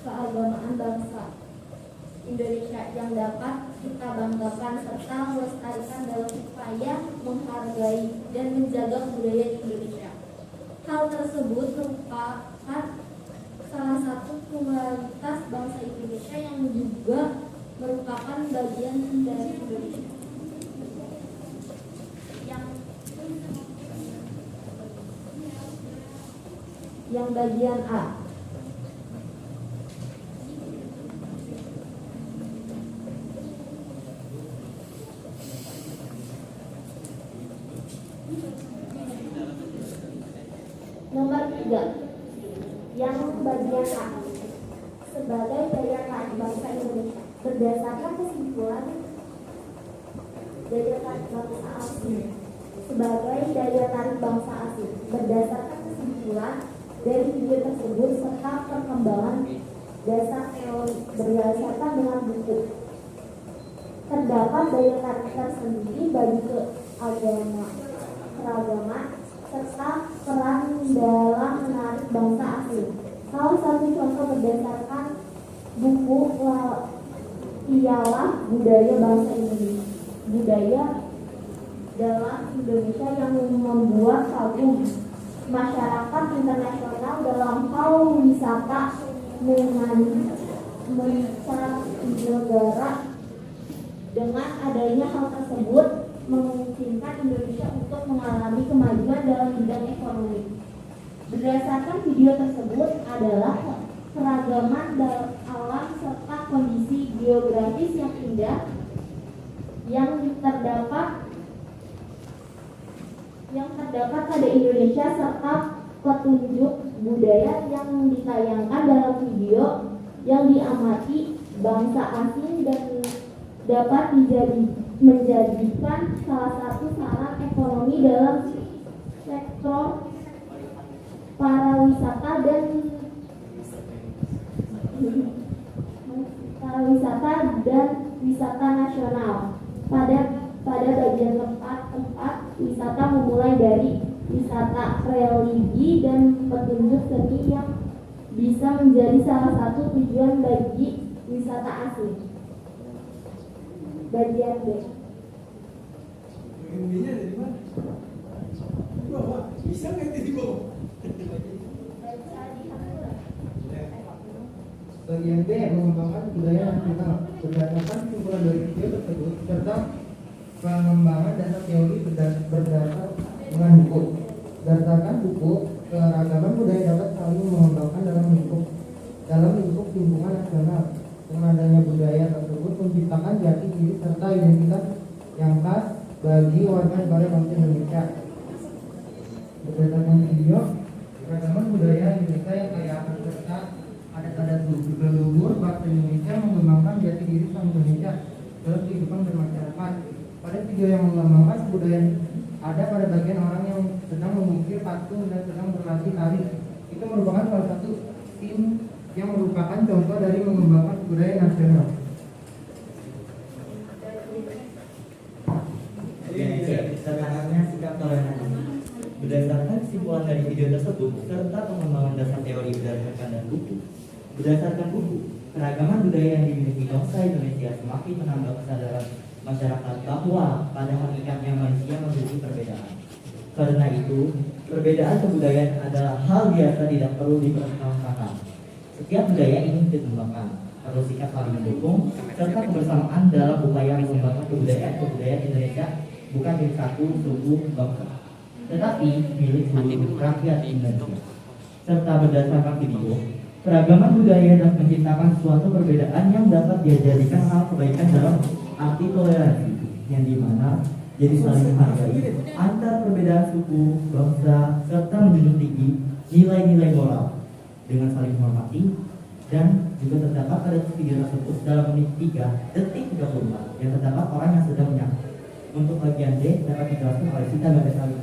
keagamaan bangsa Indonesia yang dapat kita banggakan serta melestarikan dalam upaya menghargai dan menjaga budaya Indonesia. Hal tersebut merupakan salah satu kualitas bangsa Indonesia yang juga merupakan bagian dari Indonesia. Yang bagian A. Nomor 3. Yang bagian A. Sebagai daya tarik bangsa Indonesia berdasarkan kesimpulan daya tarik bangsa asing. Sebagai daya tarik bangsa asing berdasarkan kesimpulan dari video tersebut serta perkembangan dasar teori berdasarkan dengan buku. Terdapat daya tarik tersendiri bagi keragaman serta peran dalam menarik bangsa asing. Salah satu contoh berdasarkan buku ialah budaya bangsa Indonesia. Budaya dalam Indonesia yang membuat kagum masyarakat internasional dalam hal wisata mancanegara. Dengan adanya hal tersebut memungkinkan Indonesia untuk mengalami kemajuan dalam bidang ekonomi. Berdasarkan video tersebut adalah keragaman alam serta kondisi geografis yang indah yang terdapat pada Indonesia serta petunjuk budaya yang ditayangkan dalam video yang diamati bangsa asing dan dapat menjadikan salah satu saran ekonomi dalam sektor pariwisata dan wisata nasional. Pada bagian tempat wisata memulai dari wisata religi dan petunjuk seni yang bisa menjadi salah satu tujuan bagi wisata asli. Bagian B. Bagian B-nya ada di mana? Di bawah. Bisa nggak itu di bawah? Bagian B, mengembangkan budaya nasional berdasarkan kesimpulan dari video tersebut serta pengembangan dasar teori berdasar dengan hukum. Berdasarkan buku, keragaman budaya dapat saling mengembangkan dalam lingkup lingkungan nasional. Dengan adanya budaya tersebut menciptakan jati diri serta identitas yang khas bagi warga negara bangsa Indonesia. Berdasarkan video, keragaman budaya Indonesia yang kaya akan serta adat-adat leluhur bangsa Indonesia mengembangkan jati diri sang Indonesia dalam kehidupan bermasyarakat. Pada video yang mengembangkan kebudayaan ada pada bagian orang yang sedang mengukir patung dan sedang berlatih tari. Itu merupakan salah satu tim yang merupakan contoh dari mengembangkan budaya nasional. Sebenarnya sikap toleransi. Berdasarkan kesimpulan dari video tersebut serta pengembangan dasar teori berdasarkan buku, keragaman budaya yang dimiliki bangsa Indonesia semakin menambah kesadaran masyarakat bahwa pada hakikatnya manusia memiliki perbedaan. Karena itu, perbedaan kebudayaan adalah hal biasa, tidak perlu dipertentangkan. Setiap budaya ingin dikembangkan, perlu sikap saling mendukung serta kebersamaan dalam upaya mengembangkan kebudayaan Indonesia bukan milik satu suku bangsa, tetapi milik seluruh rakyat Indonesia. Serta berdasarkan video, keragaman budaya dapat menciptakan suatu perbedaan yang dapat dijadikan hal kebaikan dalam arti toleransi, yang dimana jadi saling menghargai antar perbedaan suku, bangsa, serta menjunjung tinggi nilai-nilai moral dengan saling menghormati. Dan juga terdapat pada video tersebut dalam menit 3 detik 34 yang terdapat orang yang sedang menyangkut. Untuk bagian D dapat dijelaskan oleh Sita Gabesali.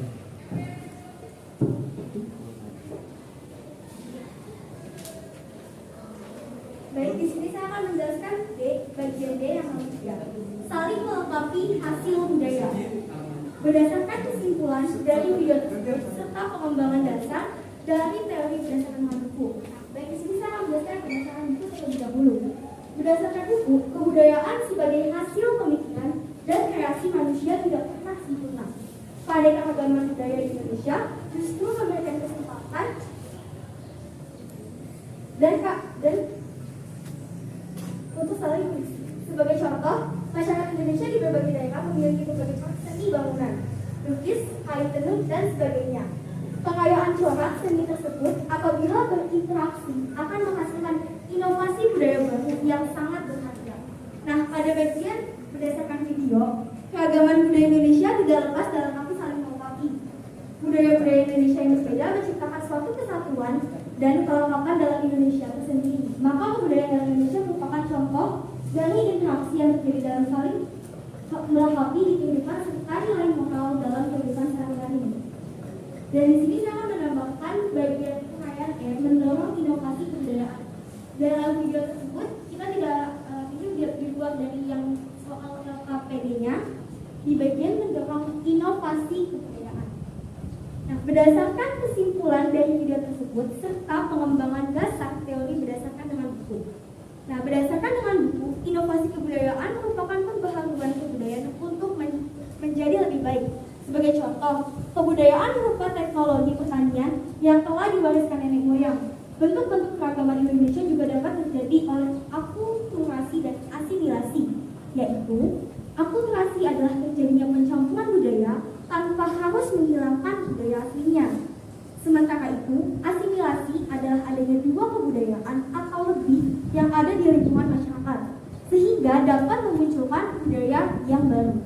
Baik, di sini saya akan menjelaskan D, bagian D yang ketiga. Saling melengkapi hasil budaya. Berdasarkan kesimpulan dari video tersebut serta pengembangan dasar dari teori berdasarkan buku. Baik, di sini saya akan menjelaskan berdasarkan buku terlebih dahulu. Berdasarkan buku, kebudayaan sebagai hasil pemikiran dan kreasi manusia tidak pernah sempurna. Pada keragaman budaya di Indonesia justru memberikan kesempatan dan untuk saling berisi. Sebagai contoh, masyarakat Indonesia di berbagai daerah memiliki berbagai seni bangunan, lukis, kayu tenun, dan sebagainya. Kekayaan corak seni tersebut apabila berinteraksi akan menghasilkan inovasi budaya baru yang sangat berharga. Nah, pada bagian berdasarkan video, keragaman budaya Indonesia tidak lepas dalam arti saling melengkapi. Budaya-budaya Indonesia yang berbeda menciptakan suatu kesatuan dan kelengkapan dalam Indonesia tersendiri. Maka kebudayaan dalam Indonesia merupakan contoh dari interaksi yang terjadi dalam saling melengkapi di kehidupan serta nilai moral dalam kehidupan sehari-hari. Dan di sini saya akan menambahkan bagian uraian mendorong inovasi kebudayaan. Dalam video tersebut kita tidak ini dibuat dari yang soal LKPD-nya di bagian mendorong inovasi kebudayaan. Nah, berdasarkan kesimpulan dari video tersebut serta pengembangan dasar teori berdasarkan dengan buku. Nah, berdasarkan dengan buku, inovasi kebudayaan merupakan pembaharuan kebudayaan untuk menjadi lebih baik. Sebagai contoh, kebudayaan berupa teknologi pertanian yang telah diwariskan nenek moyang. Bentuk-bentuk keragaman Indonesia juga dapat terjadi oleh akulturasi dan asimilasi, yaitu akulturasi adalah terjadinya pencampuran budaya tanpa harus menghilangkan budaya aslinya. Sementara itu, asimilasi adalah adanya dua kebudayaan atau lebih yang ada di lingkungan masyarakat, sehingga dapat memunculkan budaya yang baru.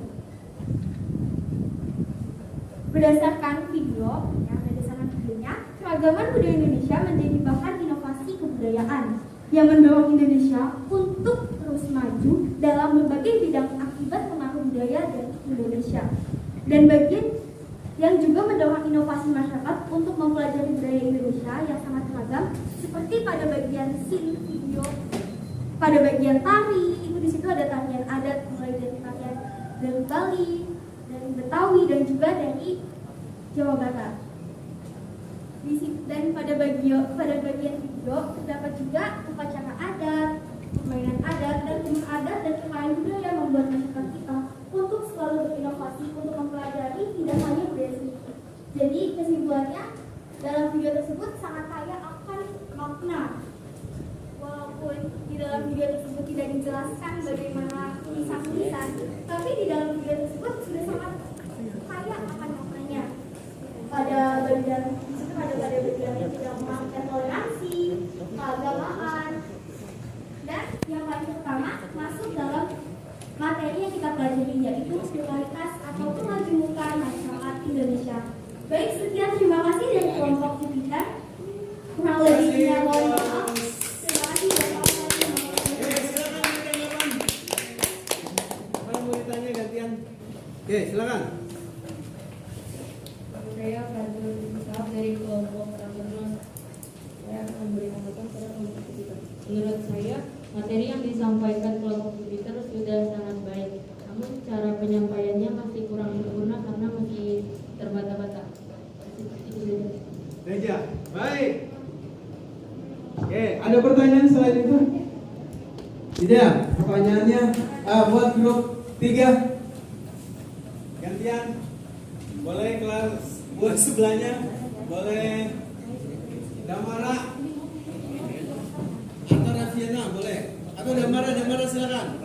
Berdasarkan videonya, keragaman budaya Indonesia menjadi bahan inovasi kebudayaan yang mendorong Indonesia untuk terus maju dalam berbagai bidang akibat pengaruh budaya dari Indonesia. Dan bagian yang juga mendorong inovasi masyarakat untuk mempelajari budaya Indonesia yang sangat beragam, seperti pada bagian scene video, pada bagian tari, itu di situ ada tarian adat mulai dari tarian dari Bali, dari Betawi, dan juga dari Jawa Barat. Dan pada bagian video terdapat juga upacara adat, permainan adat, dan seni adat dan kekayaan budaya membuat masyarakat kita untuk selalu berinovasi untuk mempelajari tidak hanya budaya seni. Jadi kesimpulannya, dalam video tersebut sangat kaya akan makna. Walaupun di dalam video tersebut tidak dijelaskan bagaimana tulisan-tulisan, tapi di dalam video tersebut sudah sangat kaya akan maknanya. Pada bagian itu ada bagian yang tidak memakai toleransi, keagamaan, dan yang paling utama masuk dalam materi yang kita pelajari, yaitu pluralitas atau kemajemukan masyarakat Indonesia. Baik, sekian, terima kasih dari kelompok Jupiter. Kurang lebihnya mohon maaf. Terima kasih Bapak. Mau ditanya gantian? Oke, silakan. Saya Fadil Isaf dari kelompok Ramadhan. Saya akan memberi tanggapan pada kelompok Jupiter. Menurut saya, materi yang disampaikan kelompok Jupiter sudah sangat baik. Namun cara penyampaiannya masih kurang sempurna karena masih terbata-bata. Reja, baik. Oke, ada pertanyaan selain itu? Tidak, pertanyaannya buat grup 3. Gantian. Boleh kelas buat sebelahnya. Boleh Damara atau Rafiana, boleh. Atau Damara silakan.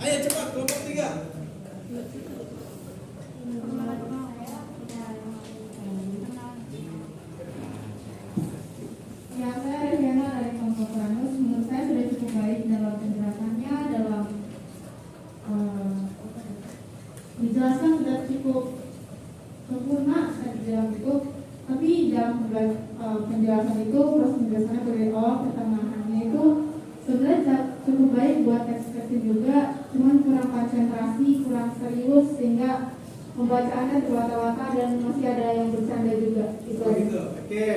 Ayo cepat kelompok 3. Ya, saya Reviana dari kelompok Ranus. Menurut saya sudah cukup baik dalam penjelasannya, dalam dijelaskan sudah cukup sempurna, saya bilang itu. Tapi dalam penjelasan itu, proses penjelasannya berbeda, pertengahannya itu sebenarnya cukup baik buat ekspresif juga, cuman kurang konsentrasi, kurang serius, sehingga pembacaannya terbata-bata dan masih ada yang bercanda juga. Gitu. Oke.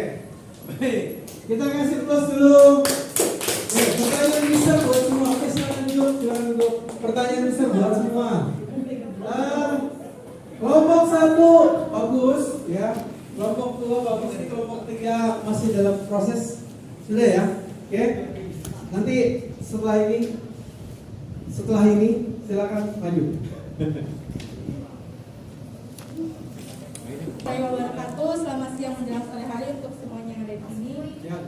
Baik. Kita kasih plus dulu. Pertanyaan bisa buat semua. Oke, silakan duduk. Pertanyaan bisa buat semua. Kelompok 1 bagus ya. Kelompok 2 bagus. Jadi kelompok 3 masih dalam proses. Sudah ya? Oke. Nanti setelah ini silakan maju. Wabarakatuh, selamat siang menjelang sore hari untuk semuanya yang ada di sini. Ya.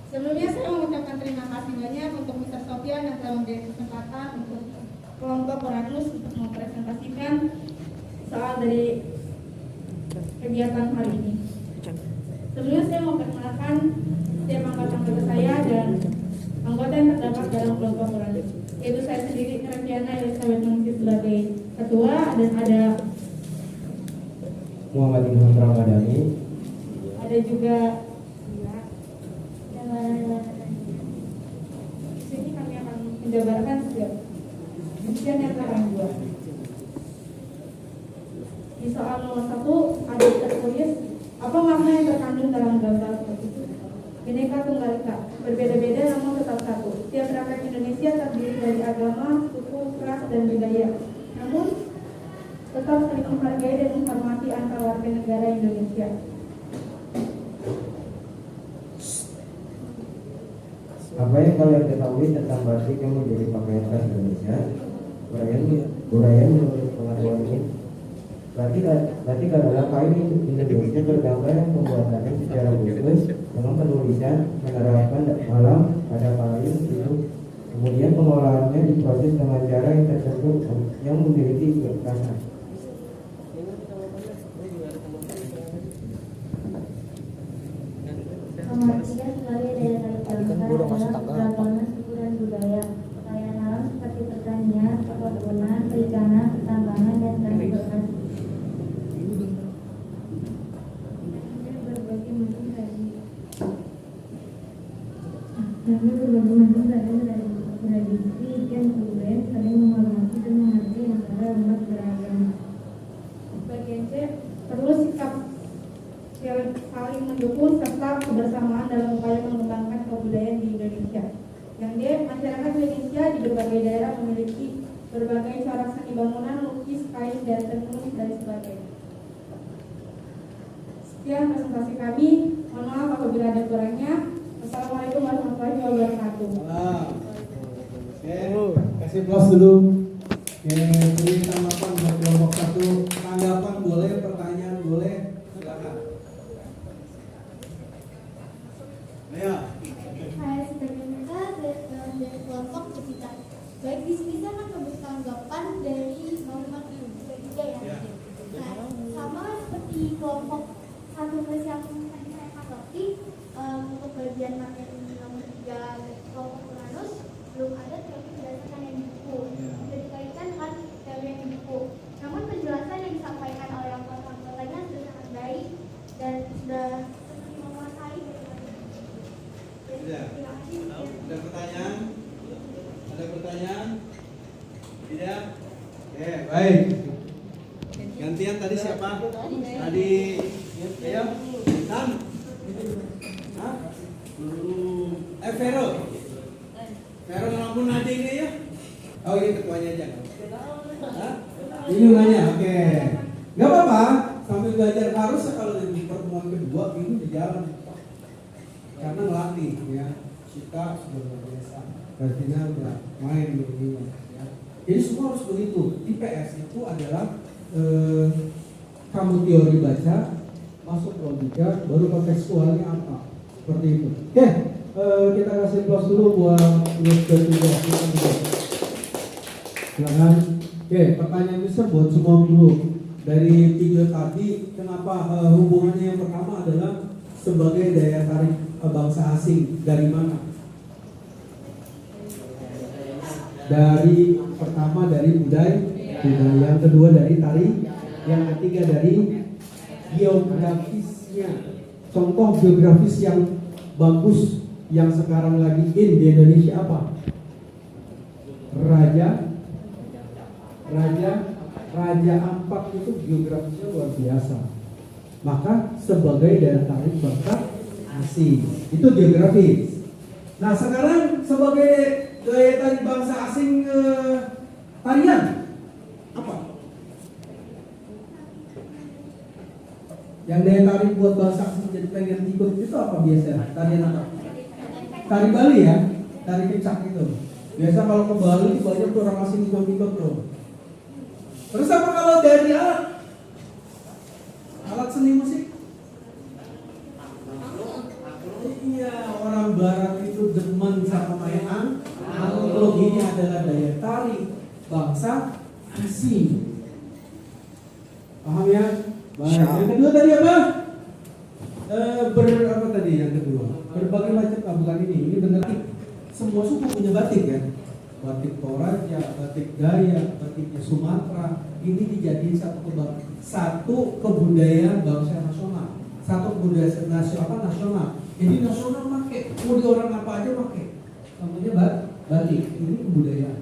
Sebelumnya saya mengucapkan terima kasih banyak untuk Mr. Sofian yang telah memberi kesempatan untuk kelompok Uranus untuk mempresentasikan soal dari kegiatan hari ini. Sebelumnya saya mau perkenalkan setiap anggota saya dan anggota yang terdapat dalam kelompok Uranus, yaitu saya sendiri Rafiana Elizabeth Ningsih sebagai ketua, dan ada Muhammad Ilham Ramadhani. Ada juga di sini kami akan menjabarkan sekian yang akan buat. Di soal nomor 1 ada tertulis apa makna yang terkandung dalam gambar itu. Bineka Tunggal Ika, berbeda-beda namun tetap satu. Setiap rakyat Indonesia terdiri dari agama, suku, ras, dan budaya. Namun tetap saling menghargai dan menghormati antar warga negara Indonesia. Apa yang kalian ketahui tentang batik yang menjadi pakaian khas Indonesia? Uraian menurut pengetahuan ini, batik adalah kain Indonesia bergambar yang pembuatannya secara khusus dengan penulisan menerapkan malam pada kain itu. Kemudian pengolahannya diproses dengan cara yang tertentu yang memiliki kekhasan. Pemerhatian sebagai daya tarik bangsa adalah keragaman suku dan budaya, kekayaan alam seperti pertanian, perkebunan, perikanan, pertambangan, dan transportasi. Berbagai macam tradisi dan kebudayaan saling menghormati dan menghargai antara umat beragama. Bagian C, perlu sikap saling mendukung serta kebersamaan dalam upaya mengembangkan kebudayaan di Indonesia. Yang D, masyarakat Indonesia di berbagai daerah memiliki berbagai corak seni bangunan, lukis, kain, dan tenun, dan sebagainya. Sekian presentasi kami. Mohon maaf apabila ada kurangnya. Wassalamualaikum warahmatullahi wabarakatuh. wabarakatuh. Oke, kasih plus dulu. Oke, beri tanggapan buat kelompok 1. Tanggapan boleh, pertanyaan boleh. Silakan. Ayo. Saya sebagai mereka dari kelompok cerita. Baik, di sini saya akan memberi tanggapan dari masing-masing juga ya. Nah, sama seperti kelompok 1 plus yang tadi saya tanggapi, untuk bagian materi nomor 3 dari kelompok Uranus belum ada teori berdasarkan yang di buku. Sudah dikaitkan dengan teori yang di buku. Namun penjelasan yang disampaikan oleh anggota-anggotanya sudah sangat baik dan sudah seperti menguasai. Sudah. Ada pertanyaan? Ada pertanyaan? Tidak? Oke, baik. Gantian tadi siapa? Tadi ayo. Dan Hah? Vero. Vero ngelampun aja ini ya? Oh ini ketuanya aja. Hah? Ini nanya, oke. Gak apa-apa, sambil belajar harusnya kalau di pertemuan kedua ini di jalan. Karena ngelatih ya. Kita sudah luar biasa. Artinya udah main begini ya. Jadi semua harus begitu. IPS itu adalah kamu teori baca, masuk logika, baru kontekstualnya apa. Seperti itu. Oke, kita kasih plus dulu buat grup ketiga. Silakan. Oke, pertanyaan besar buat semua dulu. Dari video tadi, kenapa hubungannya yang pertama adalah sebagai daya tarik bangsa asing dari mana? Dari pertama dari budaya, yang kedua dari tari, yang ketiga dari geografisnya. Contoh geografis yang bagus yang sekarang lagi in di Indonesia apa? Raja Ampat itu geografisnya luar biasa. Maka sebagai daya tarik bangsa asing itu geografis. Nah sekarang sebagai daya tarik bangsa asing tarian apa? Yang daya tarik buat bangsa asing jadi pengen ikut itu apa biasanya? Tarian apa? Tari Bali ya, tari kecak itu. Biasa kalau ke Bali banyak tuh orang asing ikut tuh. Terus apa kalau dari alat seni musik? Iya, orang barat itu demen sama main analoginya adalah daya tarik bangsa asing. Paham ya? Baik. Yang kedua tadi apa? Apa tadi yang kedua? Berbagai macam bukan ini benar. Semua suku punya batik ya. Batik Toraja, batik Dayak, batiknya Sumatera. Ini dijadiin satu kebudayaan bangsa nasional. Satu kebudayaan nasional. Jadi nasional pakai, mau di orang apa aja pakai. Namanya batik. Ini kebudayaan.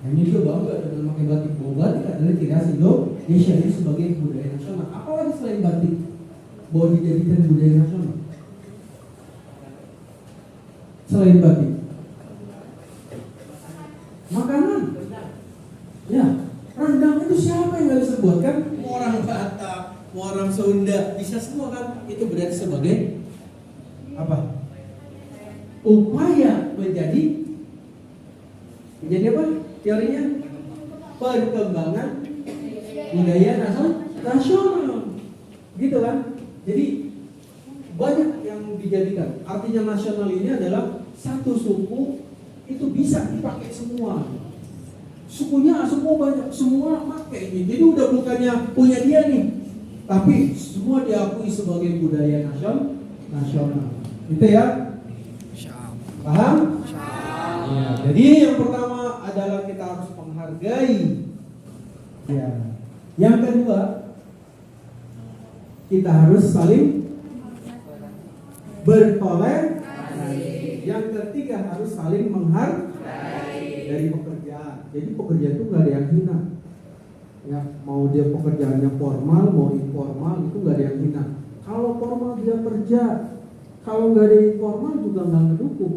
Hanya dia bangga dengan pakai batik. Bahwa batik adalah ciri khas Indonesia ini sebagai kebudayaan nasional. Apalagi selain batik, bahwa dijadikan budaya nasional. Selain batik, makanan. Ya, rendang itu siapa yang nggak bisa buat kan? Mau orang Batak, mau orang Sunda, bisa semua kan? Itu berarti sebagai apa? Upaya menjadi apa? Teorinya perkembangan budaya nasional, gitu kan? Jadi banyak yang dijadikan. Artinya nasional ini adalah satu suku itu bisa dipakai semua. Sukunya semua banyak, semua pakai ini. Jadi udah bukannya punya dia nih, tapi semua diakui sebagai budaya nasional. Gitu ya? Paham? Ya, jadi yang pertama adalah kita harus menghargai. Ya. Yang kedua, kita harus saling bertoleransi. Yang ketiga harus saling menghargai dari pekerjaan. Jadi pekerjaan itu nggak ada yang hina. Ya, mau dia pekerjaannya formal, mau informal itu nggak ada yang hina. Kalau formal dia kerja, kalau nggak ada informal juga nggak ngedukung.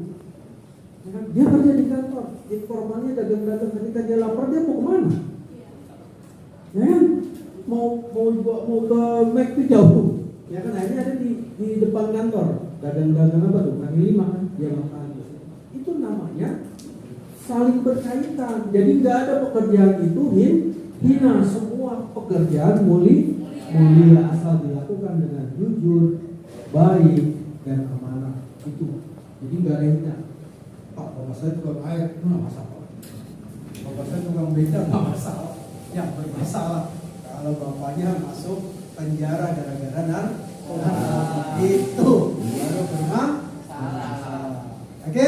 Ya, dia kerja di kantor, informalnya dagang-dagang. Ketika dia lapar dia mau kemana? Ya, mau ke Mac itu jauh. Ya kan akhirnya ada di depan kantor. Dagang-dagang apa tuh? Kaki lima kan dia makan. Itu semuanya saling berkaitan. Jadi nggak ada pekerjaan itu hina, semua pekerjaan mulia asal dilakukan dengan jujur, baik dan amanah itu. Jadi nggak ada hina. Pak, bapak saya tukang air, itu nggak masalah. Bapak saya tukang beca, nggak masalah. Yang bermasalah kalau bapaknya masuk penjara gara-gara narkoba, itu baru bermasalah. Oke,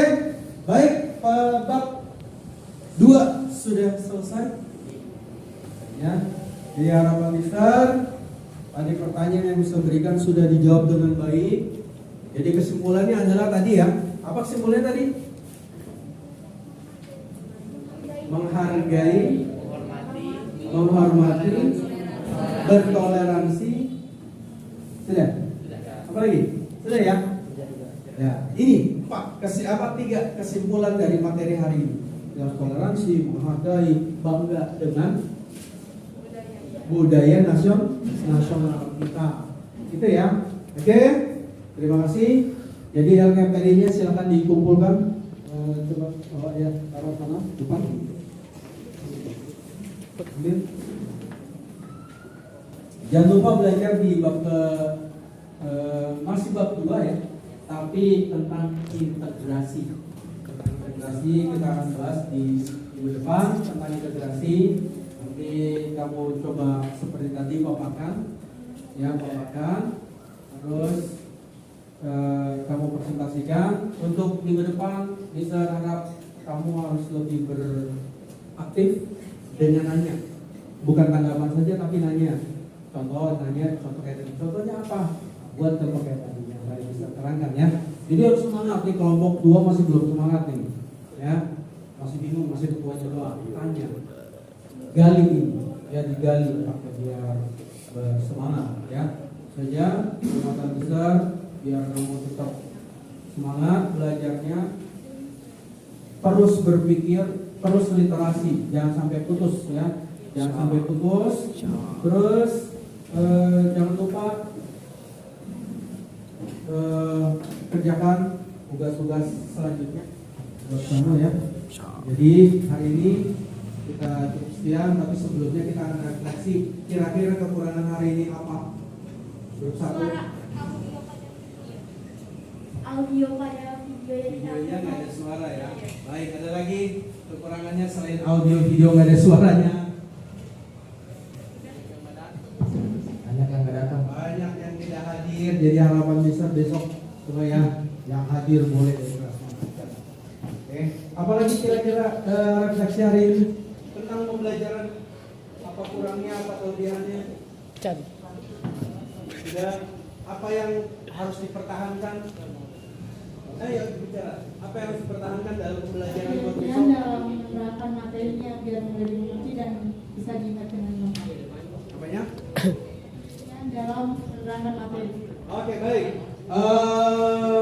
baik, bab 2 sudah selesai. Ya, jadi harapan besar tadi pertanyaan yang bisa berikan sudah dijawab dengan baik. Jadi kesimpulannya adalah tadi ya, apa kesimpulannya tadi? Menghargai, menghormati, bertoleransi. Sudah? Apa lagi? Sudah ya? Ya, ini Pak, tiga kesimpulan dari materi hari ini. Yang toleransi, menghargai, bangga dengan budaya nasional kita. Gitu ya. Oke? Terima kasih. Jadi LKPD-nya silakan dikumpulkan. Coba bawa ya, taruh sana depan. Ambil. Jangan lupa belajar di bab masih bab 2 ya, tapi tentang integrasi. Tentang integrasi kita akan bahas di minggu depan tentang integrasi. Nanti kamu coba seperti tadi paparkan, ya paparkan. Terus kamu presentasikan. Untuk minggu depan bisa harap kamu harus lebih beraktif dengan nanya, bukan tanggapan saja tapi nanya. Contoh kayak tadi. Contohnya apa? Buat contoh kayak tadi yang saya bisa terangkan ya. Jadi harus semangat nih, kelompok 2 masih belum semangat nih, ya masih bingung, masih ketuanya doang. Tanya, gali ini, ya digali pakai biar bersemangat ya. Saja kesempatan besar biar kamu tetap semangat belajarnya, terus berpikir, terus literasi, jangan sampai putus ya, jangan sampai putus. Terus jangan lupa kerjakan tugas-tugas selanjutnya buat kamu ya. Jadi hari ini kita cukup sekian, tapi sebelumnya kita akan refleksi kira-kira kekurangan hari ini apa. Grup 1 audio pada videonya nggak ada suara ya. Baik, ada lagi kekurangannya selain audio video nggak ada suaranya. Banyak yang nggak datang, banyak yang tidak hadir. Jadi harapan besar besok semua ya yang hadir boleh dari kelas. Oke, apalagi kira-kira refleksi hari ini tentang pembelajaran, apa kurangnya, apa kelebihannya? Sudah, apa yang harus dipertahankan? Ayo bicara, apa yang harus dipertahankan dalam pembelajaran buat besok? Dalam menerapkan materinya biar lebih mengerti dan bisa diingat dengan lengkap. Apanya? Dalam menerangkan materi. Oke, baik.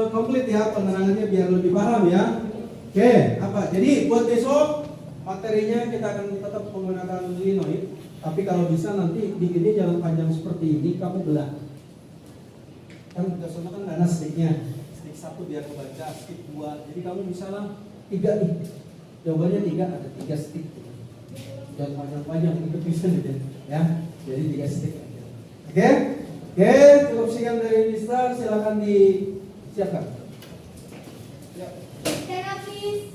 Komplit ya penerangannya biar lebih paham ya. Oke, apa? Jadi buat besok materinya kita akan tetap menggunakan linoid, tapi kalau bisa nanti bikinnya jangan panjang seperti ini, kamu belah. Kan biasanya kan ada sticknya. Stick 1 biar kebaca, stick 2. Jadi kamu misalnya 3 nih. Jawabannya 3, ada 3 stick. Jangan panjang-panjang, itu bisa gitu ya. Jadi 3 stick aja. Oke, cukup sekian dari Mister, silakan disiapkan. Ya. Stand up, please.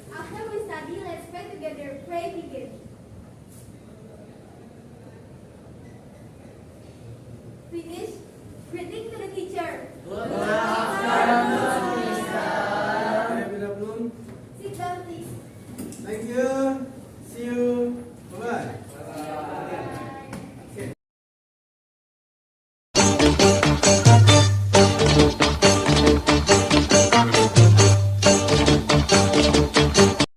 After we study, let's pray together. Pray begin. Finish. Greeting to the teacher. Good Sit down, please. Thank you.